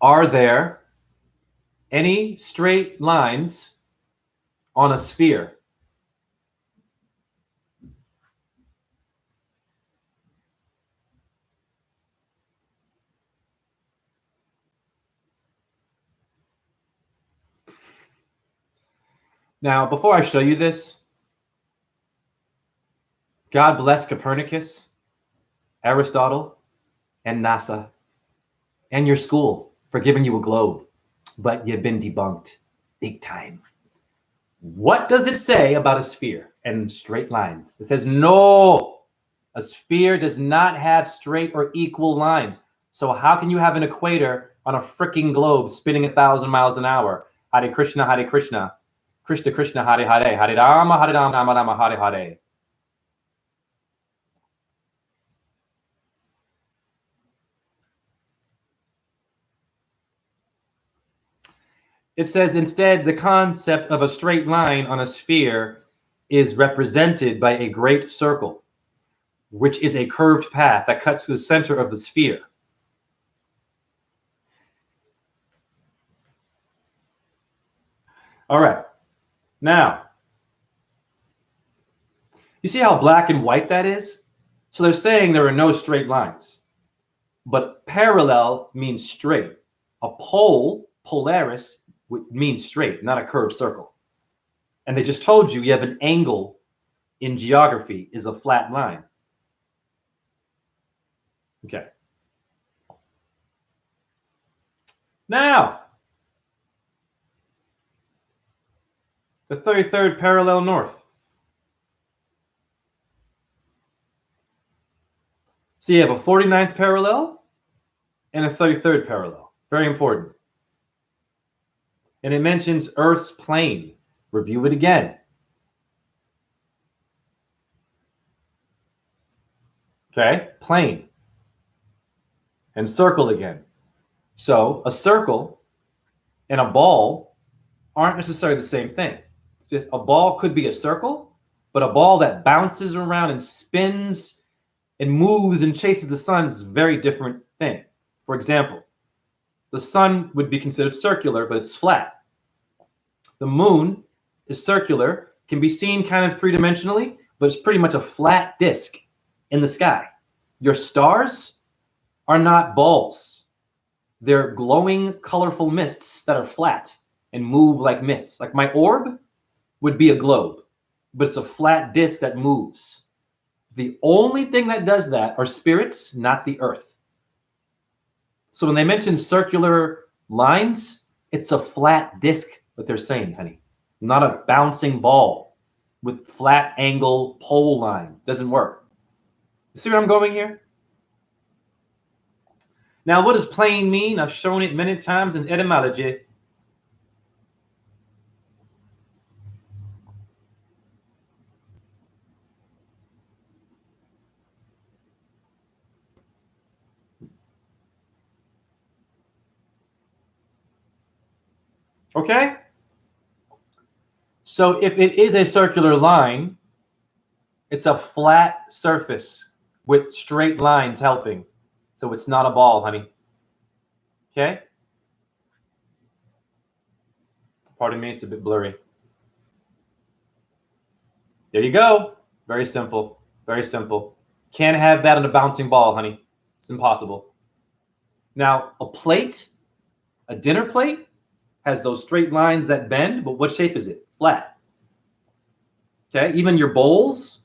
Are there any straight lines on a sphere? Now, before I show you this, God bless Copernicus, Aristotle, and NASA, and your school for giving you a globe, but you've been debunked big time. What does it say about a sphere and straight lines? It says no, a sphere does not have straight or equal lines. So how can you have an equator on a freaking globe spinning 1,000 miles an hour? Hare Krishna, Hare Krishna. Krishna Krishna, Hare Hare. Hare Rama, Rama Rama, Hare Hare. It says instead, the concept of a straight line on a sphere is represented by a great circle, which is a curved path that cuts through the center of the sphere. All right. Now, you see how black and white that is? So they're saying there are no straight lines, but parallel means straight. A pole, polaris, means straight, not a curved circle. And they just told you have an angle in geography is a flat line. Okay. Now, the 33rd parallel north. So you have a 49th parallel and a 33rd parallel. Very important. And it mentions Earth's plane. Review it again. Okay, plane. And circle again. So a circle and a ball aren't necessarily the same thing. It's just a ball could be a circle, but a ball that bounces around and spins and moves and chases the sun is a very different thing. For example, the sun would be considered circular, but it's flat. The moon is circular, can be seen kind of three-dimensionally, but it's pretty much a flat disk in the sky. Your stars are not balls. They're glowing, colorful mists that are flat and move like mists. Like my orb would be a globe, but it's a flat disk that moves. The only thing that does that are spirits, not the earth. So when they mention circular lines, it's a flat disk that they're saying, honey, not a bouncing ball with flat angle pole line. Doesn't work. See where I'm going here? Now, what does plane mean? I've shown it many times in etymology. Okay? So if it is a circular line, it's a flat surface with straight lines helping. So it's not a ball, honey. Okay? Pardon me, it's a bit blurry. There you go. Very simple. Very simple. Can't have that on a bouncing ball, honey. It's impossible. Now, a plate, a dinner plate, has those straight lines that bend, but what shape is it? Flat. Okay? Even your bowls,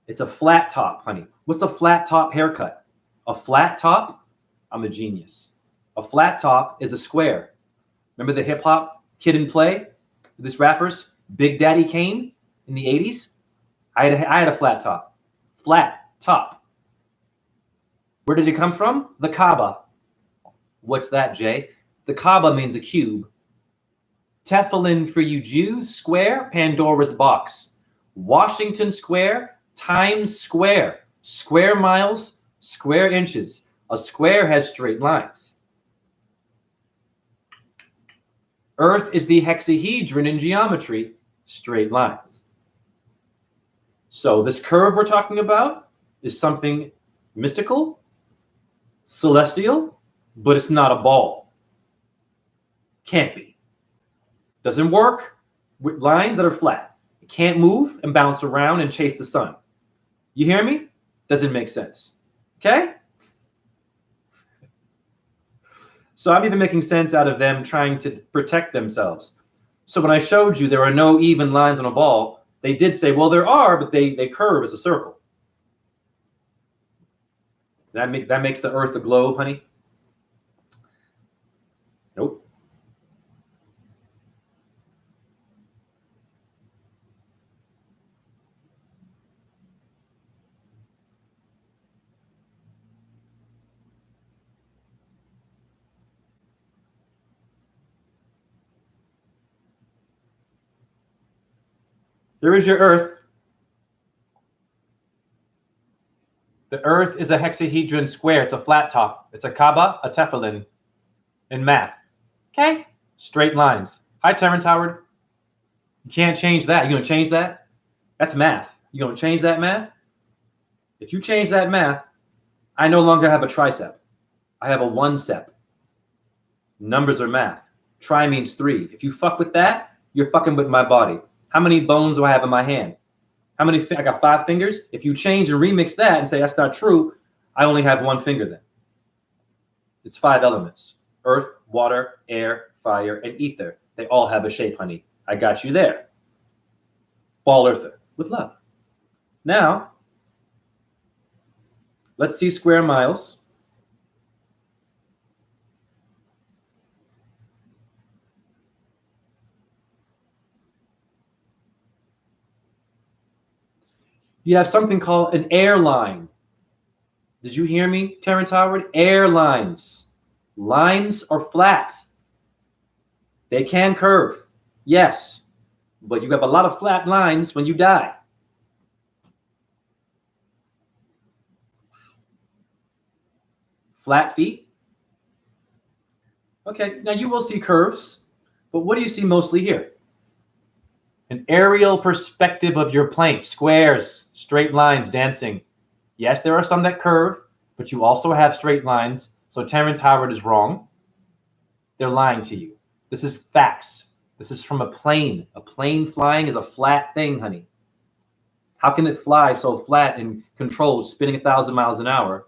it's a flat top, honey. What's a flat top haircut? A flat top? I'm a genius. A flat top is a square. Remember the hip hop Kid and Play? This rapper's Big Daddy Kane in the 80s? I had a flat top. Flat top. Where did it come from? The Kaaba. What's that, Jay? The Kaaba means a cube. Tefillin for you Jews, square, Pandora's box. Washington Square, Times Square. Square miles, square inches. A square has straight lines. Earth is the hexahedron in geometry, straight lines. So this curve we're talking about is something mystical, celestial, but it's not a ball. Can't be. Doesn't work with lines that are flat. It can't move and bounce around and chase the sun. You hear me? Doesn't make sense. Okay? So I'm even making sense out of them trying to protect themselves. So when I showed you there are no even lines on a ball, they did say, well, there are, but they curve as a circle. That makes the Earth a globe, honey? Nope. Here is your Earth. The Earth is a hexahedron square. It's a flat top. It's a Kaaba, a tefillin in math. Okay? Straight lines. Hi, Terrence Howard. You can't change that. You going to change that? That's math. You going to change that math? If you change that math, I no longer have a tricep. I have a one-cep. Numbers are math. Tri means 3. If you fuck with that, you're fucking with my body. How many bones do I have in my hand? How many? I got 5 fingers. If you change and remix that and say that's not true, I only have 1 finger then. It's 5 elements: earth, water, air, fire, and ether. They all have a shape, honey. I got you there. Ball earther with love. Now, let's see square miles. You have something called an airline. Did you hear me, Terrence Howard? Airlines. Lines are flat. They can curve. Yes. But you have a lot of flat lines when you die. Flat feet. Okay, now you will see curves, but what do you see mostly here? An aerial perspective of your plane, squares, straight lines dancing. Yes, there are some that curve, but you also have straight lines. So Terrence Howard is wrong. They're lying to you. This is facts. This is from a plane. A plane flying is a flat thing, honey. How can it fly so flat and controlled, spinning 1,000 miles an hour?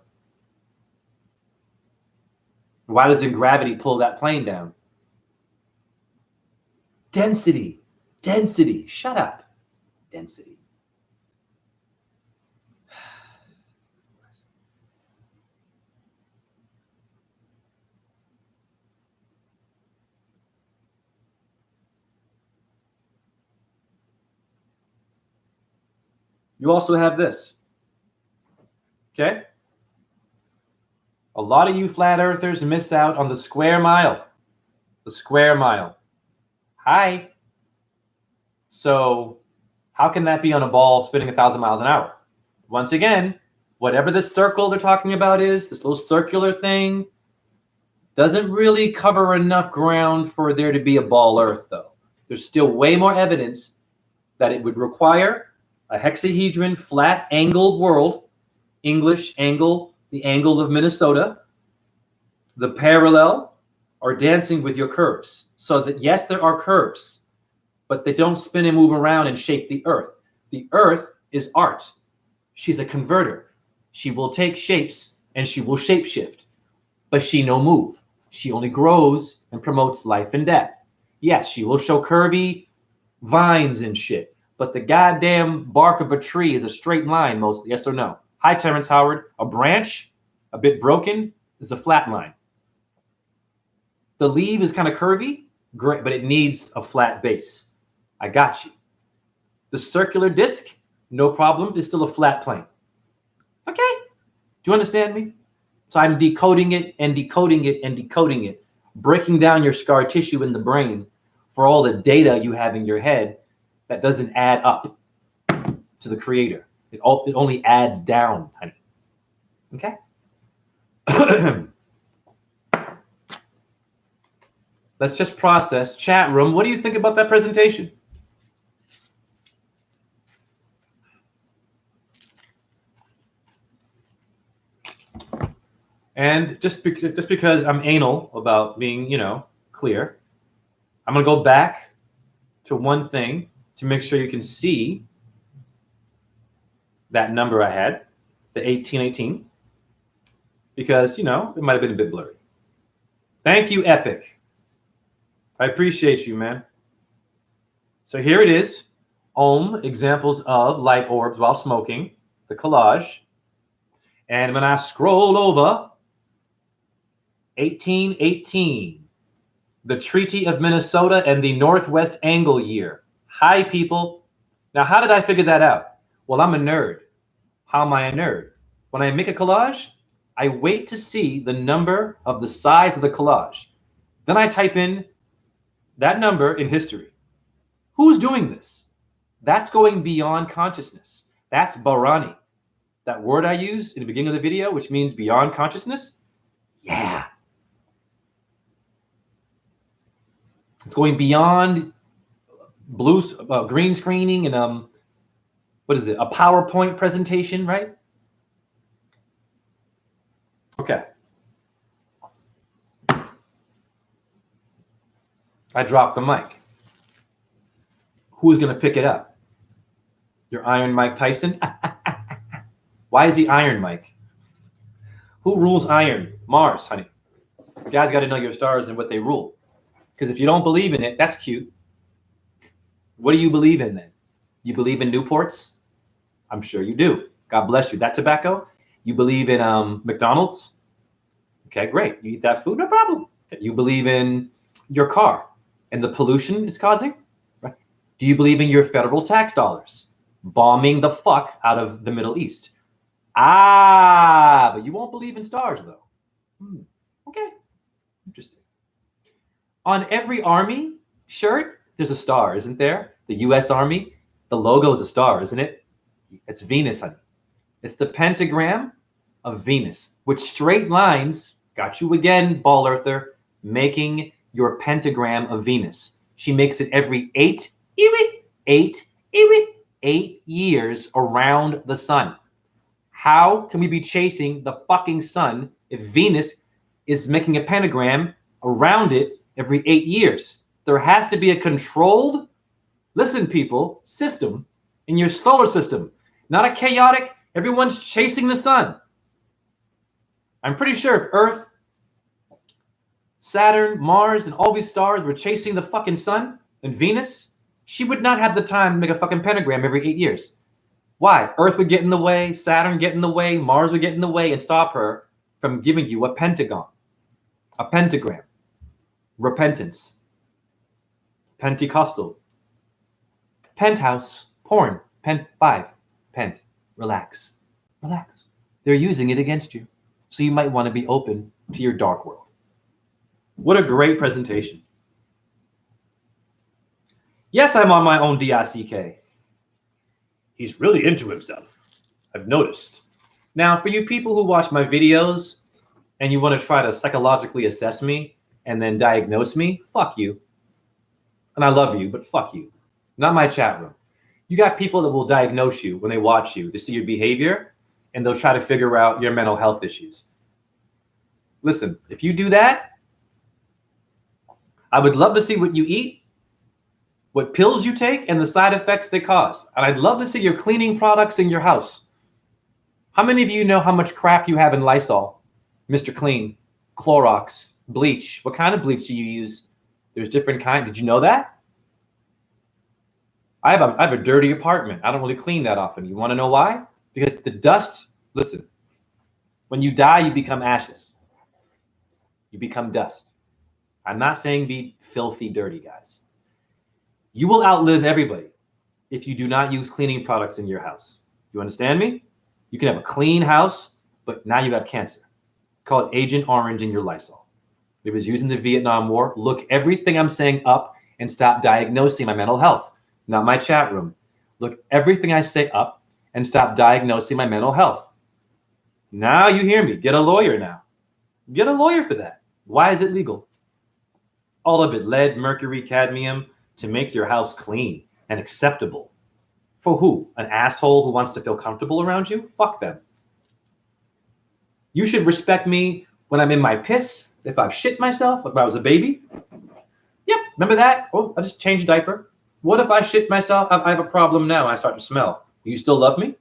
Why doesn't gravity pull that plane down? Density. Density. Shut up. Density. You also have this. Okay? A lot of you flat earthers miss out on the square mile. The square mile. Hi. So how can that be on a ball spinning 1,000 miles an hour? Once again, whatever this circle they're talking about is, this little circular thing, doesn't really cover enough ground for there to be a ball Earth, though. There's still way more evidence that it would require a hexahedron, flat, angled world, English angle, the angle of Minnesota, the parallel, are dancing with your curves. So that, yes, there are curves, but they don't spin and move around and shape the Earth. The Earth is art. She's a converter. She will take shapes and she will shapeshift, but she no move. She only grows and promotes life and death. Yes, she will show curvy vines and shit, but the goddamn bark of a tree is a straight line mostly, yes or no? Hi, Terrence Howard. A branch, a bit broken, is a flat line. The leaf is kind of curvy, great, but it needs a flat base. I got you. The circular disc, no problem, is still a flat plane. Okay? Do you understand me? So I'm decoding it and decoding it and decoding it, breaking down your scar tissue in the brain for all the data you have in your head that doesn't add up to the creator. It only adds down, honey. Okay? Let's just process. Chat room, what do you think about that presentation? And just because I'm anal about being, clear, I'm going to go back to one thing to make sure you can see that number I had, the 1818, because, it might have been a bit blurry. Thank you, Epic. I appreciate you, man. So here it is. Examples of light orbs while smoking, the collage. And when I scroll over, 1818, the Treaty of Minnesota and the Northwest Angle year. Hi, people. Now, how did I figure that out? Well, I'm a nerd. How am I a nerd? When I make a collage, I wait to see the number of the size of the collage. Then I type in that number in history. Who's doing this? That's going beyond consciousness. That's Bharani. That word I used in the beginning of the video, which means beyond consciousness. Yeah. It's going beyond green screening and what is it? A PowerPoint presentation, right? Okay. I dropped the mic. Who's going to pick it up? Your Iron Mike Tyson? Why is he Iron Mike? Who rules iron? Mars, honey. You guys got to know your stars and what they rule. Because if you don't believe in it, that's cute. What do you believe in then? You believe in Newports? I'm sure you do. God bless you. That tobacco? You believe in McDonald's? Okay, great. You eat that food? No problem. You believe in your car and the pollution it's causing? Right? Do you believe in your federal tax dollars bombing the fuck out of the Middle East? But you won't believe in stars, though. Okay. Interesting. On every army shirt, there's a star, isn't there? The U.S. Army, the logo is a star, isn't it? It's Venus, honey. It's the pentagram of Venus, with straight lines. Got you again, ball earther, making your pentagram of Venus. She makes it every 8 years around the sun. How can we be chasing the fucking sun if Venus is making a pentagram around it every 8 years? There has to be a controlled, listen, people, system in your solar system, not a chaotic, everyone's chasing the sun. I'm pretty sure if Earth, Saturn, Mars, and all these stars were chasing the fucking sun and Venus, she would not have the time to make a fucking pentagram every 8 years. Why? Earth would get in the way, Saturn get in the way, Mars would get in the way and stop her from giving you a pentagon, a pentagram, repentance, Pentecostal, penthouse, porn, pent, relax. They're using it against you. So you might want to be open to your dark world. What a great presentation. Yes, I'm on my own DICK. He's really into himself. I've noticed. Now, for you people who watch my videos and you want to try to psychologically assess me and then diagnose me, fuck you. And I love you, but fuck you. Not my chat room. You got people that will diagnose you when they watch you to see your behavior, and they'll try to figure out your mental health issues. Listen, if you do that, I would love to see what you eat, what pills you take, and the side effects they cause. And I'd love to see your cleaning products in your house. How many of you know how much crap you have in Lysol, Mr. Clean, Clorox, bleach? What kind of bleach do you use? There's different kinds. Did you know that? I have a dirty apartment. I don't really clean that often. You want to know why? Because the dust, listen, when you die, you become ashes. You become dust. I'm not saying be filthy dirty, guys. You will outlive everybody if you do not use cleaning products in your house. You understand me? You can have a clean house, but now you have cancer. It's called Agent Orange in your Lysol. It was used in the Vietnam War. Look everything I'm saying up and stop diagnosing my mental health. Not my chat room. Look everything I say up and stop diagnosing my mental health. Now you hear me. Get a lawyer now. Get a lawyer for that. Why is it legal? All of it, lead, mercury, cadmium, to make your house clean and acceptable. For who? An asshole who wants to feel comfortable around you? Fuck them. You should respect me When I'm in my piss, if I've shit myself, if I was a baby. Yep, remember that? Oh, I just changed diaper. What if I shit myself? I have a problem now. I start to smell. Will you still love me?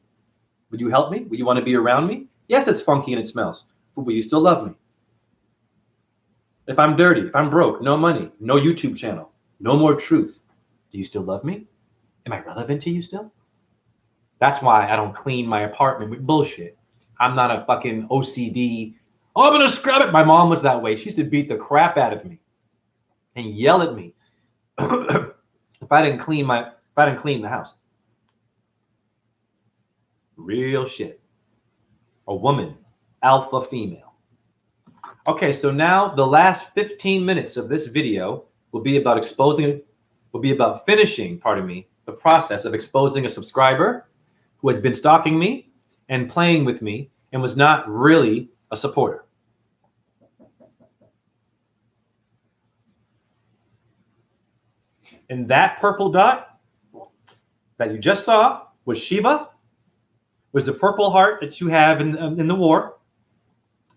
Would you help me? Would you want to be around me? Yes, it's funky and it smells, but will you still love me? If I'm dirty, if I'm broke, no money, no YouTube channel, no more truth, do you still love me? Am I relevant to you still? That's why I don't clean my apartment with bullshit. I'm not a fucking OCD. Oh, I'm gonna scrub it. My mom was that way. She used to beat the crap out of me and yell at me if I didn't clean the house. Real shit. A woman, alpha female. Okay, so now the last 15 minutes of this video will be about finishing, the process of exposing a subscriber who has been stalking me and playing with me and was not really a supporter. And that purple dot that you just saw was Shiva, was the purple heart that you have in the war,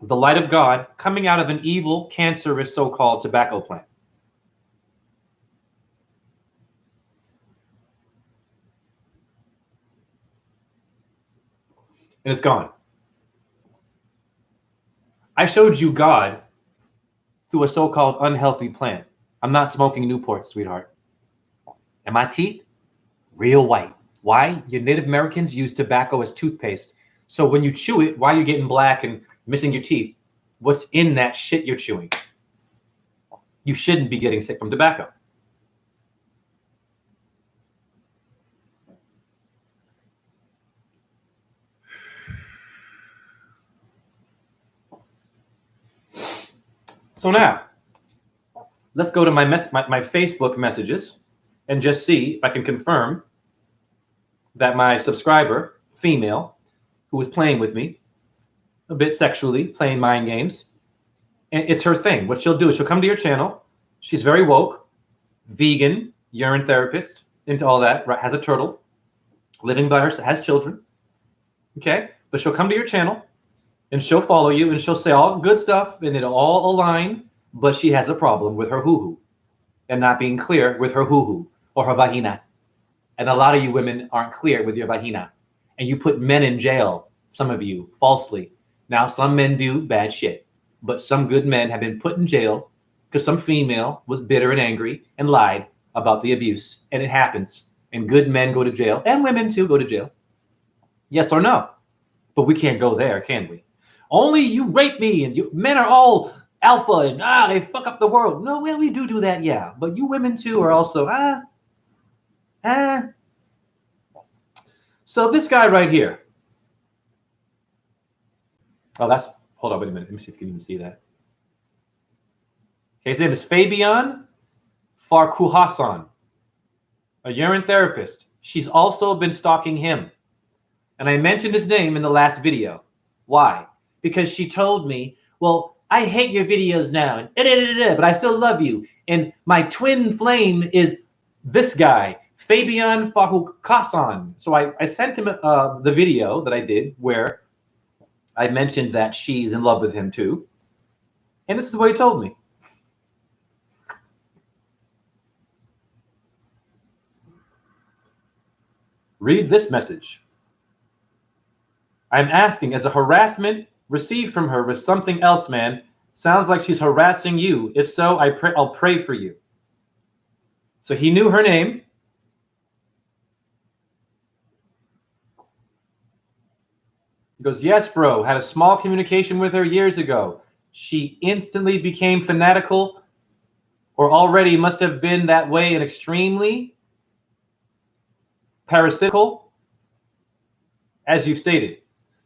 the light of God coming out of an evil, cancerous so-called tobacco plant. And it's gone. I showed you God through a so-called unhealthy plant. I'm not smoking Newport, sweetheart. And my teeth, real white. Why? Your Native Americans use tobacco as toothpaste. So when you chew it, why are you getting black and missing your teeth? What's in that shit you're chewing? You shouldn't be getting sick from tobacco. So now, let's go to my Facebook messages and just see if I can confirm that my subscriber, female, who was playing with me, a bit sexually, playing mind games, and it's her thing. What she'll do is she'll come to your channel. She's very woke, vegan, urine therapist, into all that, right? Has a turtle, living by herself, has children, okay? But she'll come to your channel, and she'll follow you, and she'll say all good stuff, and it'll all align, but she has a problem with her hoo-hoo and not being clear with her hoo-hoo or her vagina. And a lot of you women aren't clear with your vagina. And you put men in jail, some of you, falsely. Now, some men do bad shit, but some good men have been put in jail because some female was bitter and angry and lied about the abuse. And it happens. And good men go to jail, and women too go to jail. Yes or no? But we can't go there, can we? Only you rape me, and you men are all alpha, and they fuck up the world. No, well, we do that, yeah. But you women too are also, So this guy right here. Oh, hold on, wait a minute. Let me see if you can even see that. Okay, his name is Fabian Farquharson, a urine therapist. She's also been stalking him. And I mentioned his name in the last video. Why? Because she told me, well, I hate your videos now, but I still love you. And my twin flame is this guy, Fabian Farquharson. So I sent him the video that I did where I mentioned that she's in love with him too. And this is what he told me. Read this message. I'm asking, as a harassment received from her with something else, man. Sounds like she's harassing you. If so, I'll pray for you. So he knew her name. He goes, yes, bro. Had a small communication with her years ago. She instantly became fanatical, or already must have been that way, and extremely parasitical, as you've stated.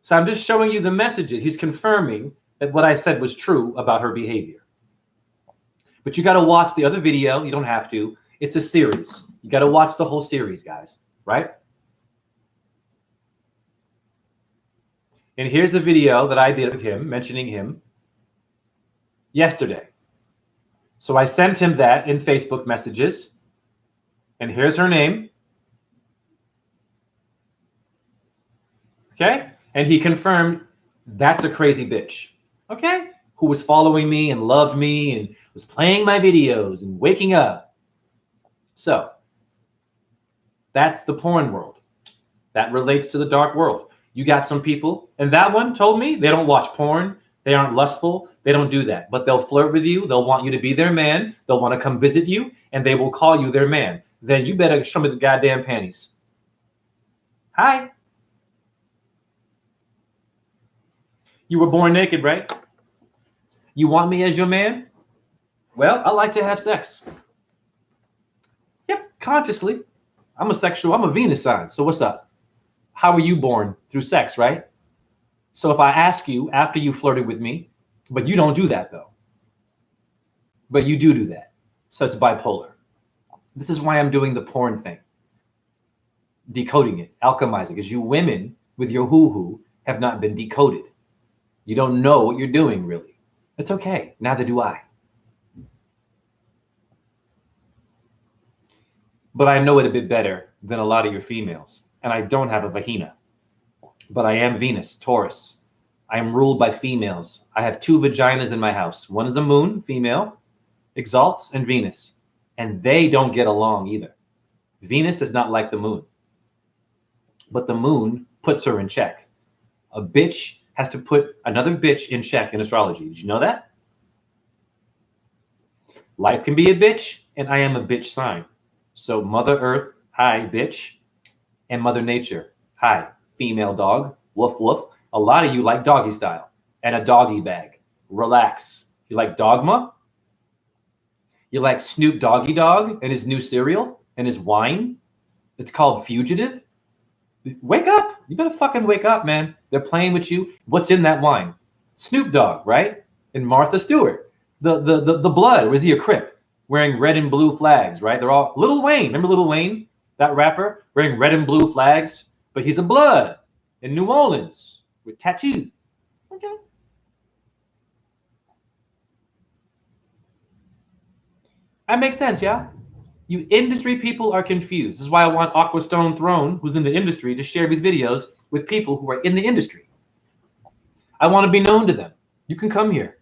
So I'm just showing you the messages. He's confirming that what I said was true about her behavior. But you got to watch the other video. You don't have to. It's a series. You got to watch the whole series, guys, right? And here's the video that I did with him, mentioning him yesterday. So I sent him that in Facebook messages. And here's her name. Okay? And he confirmed that's a crazy bitch. Okay? who was following me and loved me and was playing my videos and waking up. So that's the porn world. That relates to the dark world. You got some people, and that one told me they don't watch porn. They aren't lustful. They don't do that. But they'll flirt with you. They'll want you to be their man. They'll want to come visit you, and they will call you their man. Then you better show me the goddamn panties. Hi. You were born naked, right? You want me as your man? Well, I like to have sex. Yep, consciously. I'm a Venus sign. So what's up? How were you born? Through sex, right? So if I ask you after you flirted with me, but you don't do that though. But you do that. So it's bipolar. This is why I'm doing the porn thing. Decoding it, alchemizing, because you women with your hoo-hoo have not been decoded. You don't know what you're doing, really. It's okay. Neither do I. But I know it a bit better than a lot of your females. And I don't have a vagina. But I am Venus, Taurus. I am ruled by females. I have 2 vaginas in my house. One is a moon, female, exalts, and Venus. And they don't get along either. Venus does not like the moon. But the moon puts her in check. A bitch has to put another bitch in check in astrology. Did you know that? Life can be a bitch, and I am a bitch sign. So Mother Earth, hi, bitch. And Mother Nature, hi, female dog, woof, woof. A lot of you like doggy style and a doggy bag. Relax. You like Dogma? You like Snoop Doggy Dogg and his new cereal and his wine? It's called Fugitive. Wake up. You better fucking wake up, man. They're playing with you. What's in that wine? Snoop Dogg, right? And Martha Stewart. The blood. Was he a Crip? Wearing red and blue flags, right? They're all Lil Wayne. Remember Lil Wayne? That rapper wearing red and blue flags, but he's a blood in New Orleans with tattoo. Okay. That makes sense, yeah? You industry people are confused. This is why I want Aquastone Throne, who's in the industry, to share these videos with people who are in the industry. I want to be known to them. You can come here.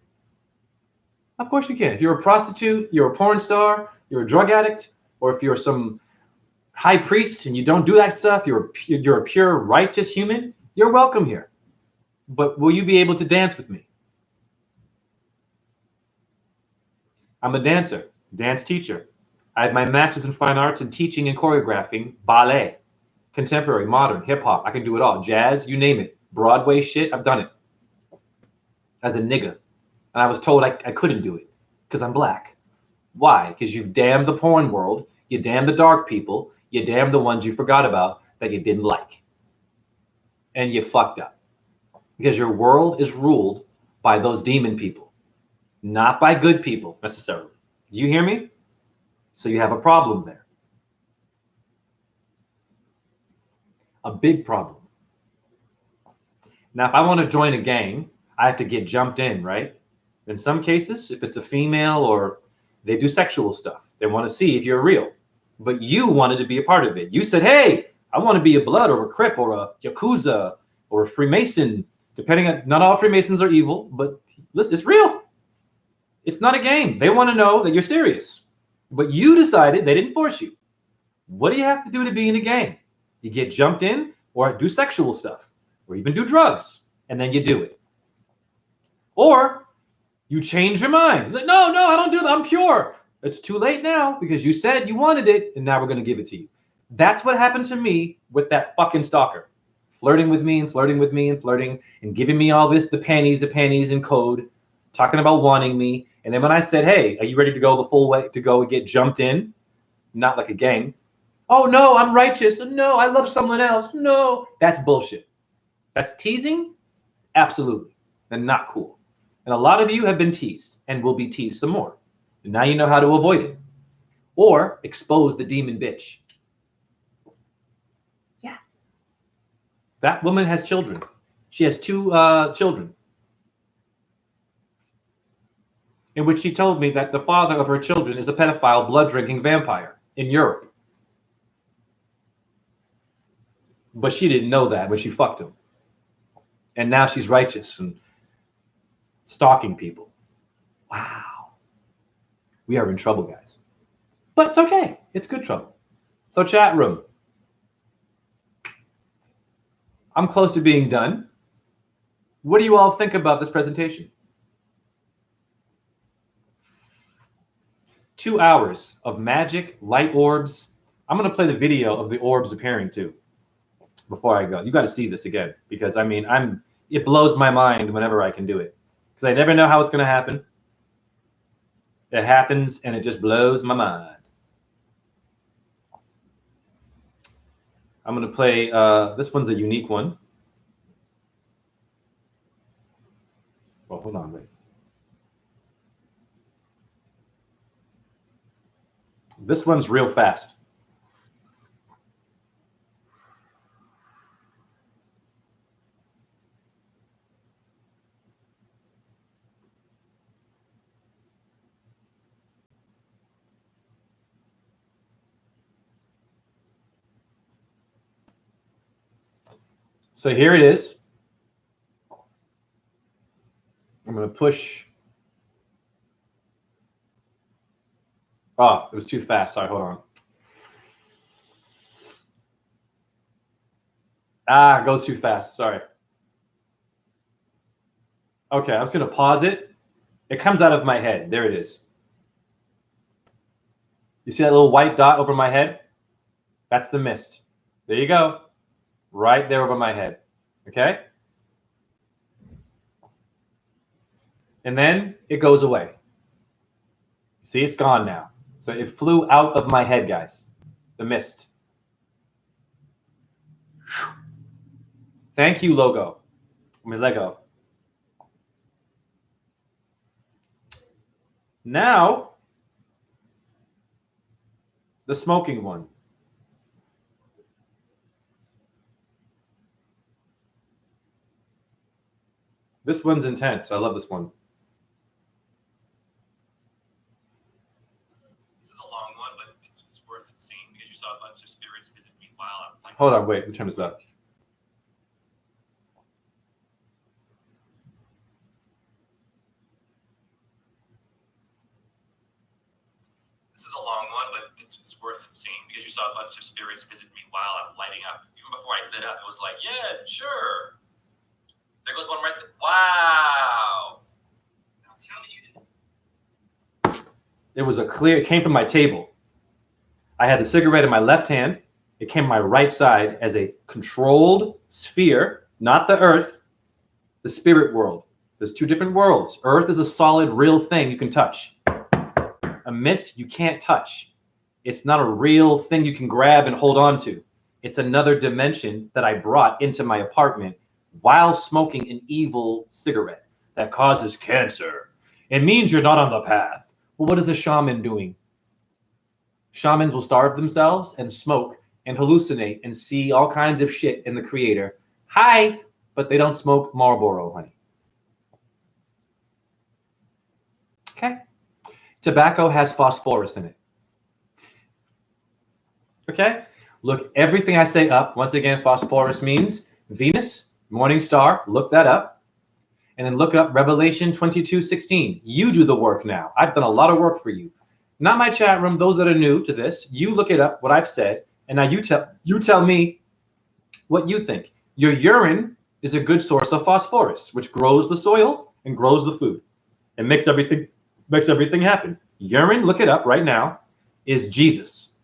Of course you can. If you're a prostitute, you're a porn star, you're a drug addict, or if you're some high priest and you don't do that stuff, you're a pure righteous human, you're welcome here. But will you be able to dance with me? I'm a dancer, dance teacher. I have my master's in fine arts in teaching and choreographing ballet, contemporary, modern, hip hop. I can do it all. Jazz, you name it. Broadway shit, I've done it. As a nigga. And I was told I couldn't do it because I'm black. Why? Because you damn the porn world, you damn the dark people, you damn the ones you forgot about that you didn't like. And you fucked up. Because your world is ruled by those demon people, not by good people necessarily. Do you hear me? So you have a problem there. A big problem. Now, if I want to join a gang, I have to get jumped in, right? In some cases, if it's a female or they do sexual stuff, they want to see if you're real. But you wanted to be a part of it. You said, hey, I want to be a Blood or a Crip or a Yakuza or a Freemason. Depending on, not all Freemasons are evil, but listen, it's real. It's not a game. They want to know that you're serious. But you decided, they didn't force you. What do you have to do to be in a gang? You get jumped in or do sexual stuff or even do drugs, and then you do it. Or you change your mind. Like, no, I don't do that. I'm pure. It's too late now because you said you wanted it, and now we're going to give it to you. That's what happened to me with that fucking stalker. Flirting with me and flirting with me and flirting and giving me all this, the panties in code, talking about wanting me. And then when I said, hey, are you ready to go the full way to go and get jumped in? Not like a gang. Oh, no, I'm righteous. No, I love someone else. No, that's bullshit. That's teasing? Absolutely. And not cool. And a lot of you have been teased and will be teased some more. And now you know how to avoid it. Or expose the demon bitch. Yeah. That woman has children. She has 2 children. In which she told me that the father of her children is a pedophile, blood-drinking vampire in Europe. But she didn't know that when she fucked him. And now she's righteous and stalking people. Wow. We are in trouble, guys. But it's okay. It's good trouble. So chat room. I'm close to being done. What do you all think about this presentation? 2 hours of magic, light orbs. I'm going to play the video of the orbs appearing too before I go. You got to see this again because I mean, it blows my mind whenever I can do it because I never know how it's going to happen. It happens and it just blows my mind. I'm going to play, this one's a unique one. Oh, hold on, wait. This one's real fast. So here it is. I'm going to push. Oh, it was too fast. Sorry, hold on. Ah, it goes too fast. Sorry. Okay, I'm just going to pause it. It comes out of my head. There it is. You see that little white dot over my head? That's the mist. There you go. Right there over my head. Okay? And then it goes away. See, it's gone now. So it flew out of my head, guys. The mist. Thank you, Lego. I mean, Lego. Now, the smoking one. This one's intense. I love this one. This is a long one, but it's worth seeing because you saw a bunch of spirits visit me while I'm. Hold on, wait. Let me turn this up. This is a long one, but it's worth seeing because you saw a bunch of spirits visit me while I'm lighting up. Even before I lit up, it was like, yeah, sure. There goes one right there. Wow. Now tell me you didn't. It came from my table. I had the cigarette in my left hand. It came my right side as a controlled sphere, not the earth, the spirit world. There's two different worlds. Earth is a solid, real thing you can touch. A mist you can't touch. It's not a real thing you can grab and hold on to. It's another dimension that I brought into my apartment while smoking an evil cigarette that causes cancer. It means you're not on the path. Well, what is a shaman doing? Shamans will starve themselves and smoke and hallucinate and see all kinds of shit in the creator. Hi, but they don't smoke Marlboro, honey. Okay. Tobacco has phosphorus in it. Okay. Look everything I say up. Once again, phosphorus means Venus, morning star. Look that up. And then look up Revelation 22:16. You do the work now. I've done a lot of work for you. Not my chat room, those that are new to this. You look it up, what I've said, and now you tell me what you think. Your urine is a good source of phosphorus, which grows the soil and grows the food. It makes everything happen. Urine, look it up right now, is Jesus.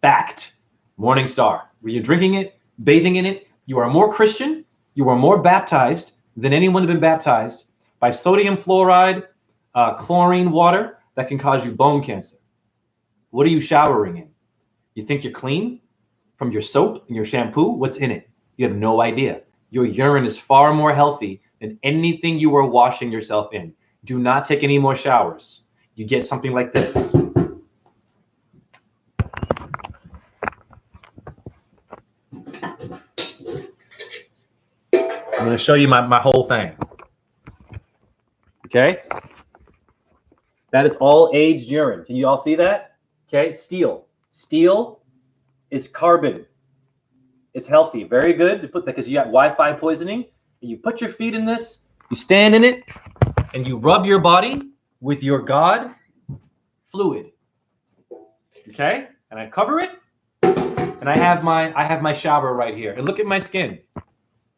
Fact. Morning star. When you're drinking it, bathing in it, you are more Christian, you are more baptized than anyone who's been baptized by sodium fluoride, chlorine water that can cause you bone cancer. What are you showering in? You think you're clean from your soap and your shampoo? What's in it? You have no idea. Your urine is far more healthy than anything you are washing yourself in. Do not take any more showers. You get something like this. I'm going to show you my whole thing. Okay? That is all aged urine. Can you all see that? Okay, steel. Steel is carbon. It's healthy. Very good to put that because you got Wi-Fi poisoning. And you put your feet in this, you stand in it, and you rub your body with your God fluid. Okay? And I cover it, and I have my shower right here. And look at my skin.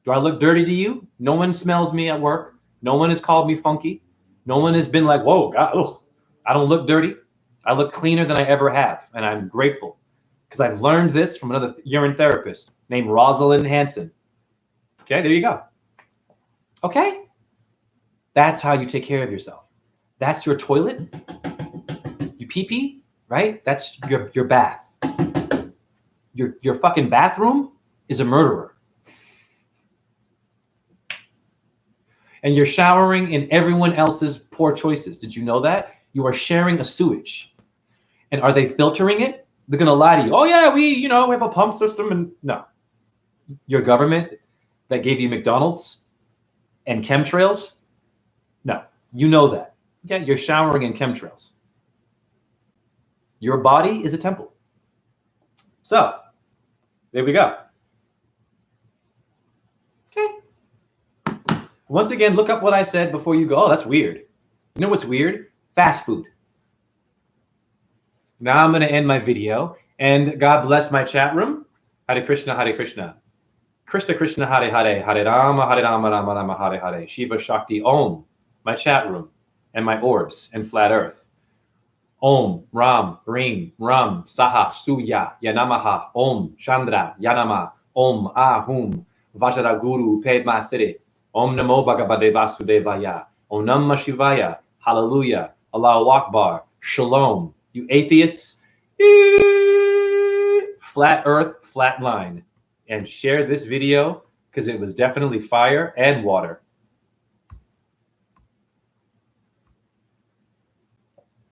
Do I look dirty to you? No one smells me at work. No one has called me funky. No one has been like, whoa, God, ugh. I don't look dirty. I look cleaner than I ever have, and I'm grateful because I've learned this from another urine therapist named Rosalind Hanson. Okay, there you go. Okay? That's how you take care of yourself. That's your toilet. You pee-pee, right? That's your bath. Your fucking bathroom is a murderer. And you're showering in everyone else's poor choices. Did you know that? You are sharing a sewage. And are they filtering it? They're going to lie to you. Oh, yeah, we have a pump system. And no. Your government that gave you McDonald's and chemtrails? No. You know that. Yeah, you're showering in chemtrails. Your body is a temple. So, there we go. Okay. Once again, look up what I said before you go. Oh, that's weird. You know what's weird? Fast food. Now I'm going to end my video. And God bless my chat room. Hare Krishna, Hare Krishna. Krishna Krishna, Hare Hare. Hare Rama, Rama Rama, Hare Hare. Shiva Shakti, Om. My chat room. And my orbs and flat earth. Om, Ram, Ring, Ram, Saha, Suya, Yanamaha, Om, Chandra, Yanama, Om, Ahum, Vajra Guru, Pedma Siri, Om Namo Bhagavate Vasudevaya, Om Namah Shivaya, Hallelujah, Allahu Akbar, Shalom. You atheists, flat earth, flat line. And share this video because it was definitely fire and water.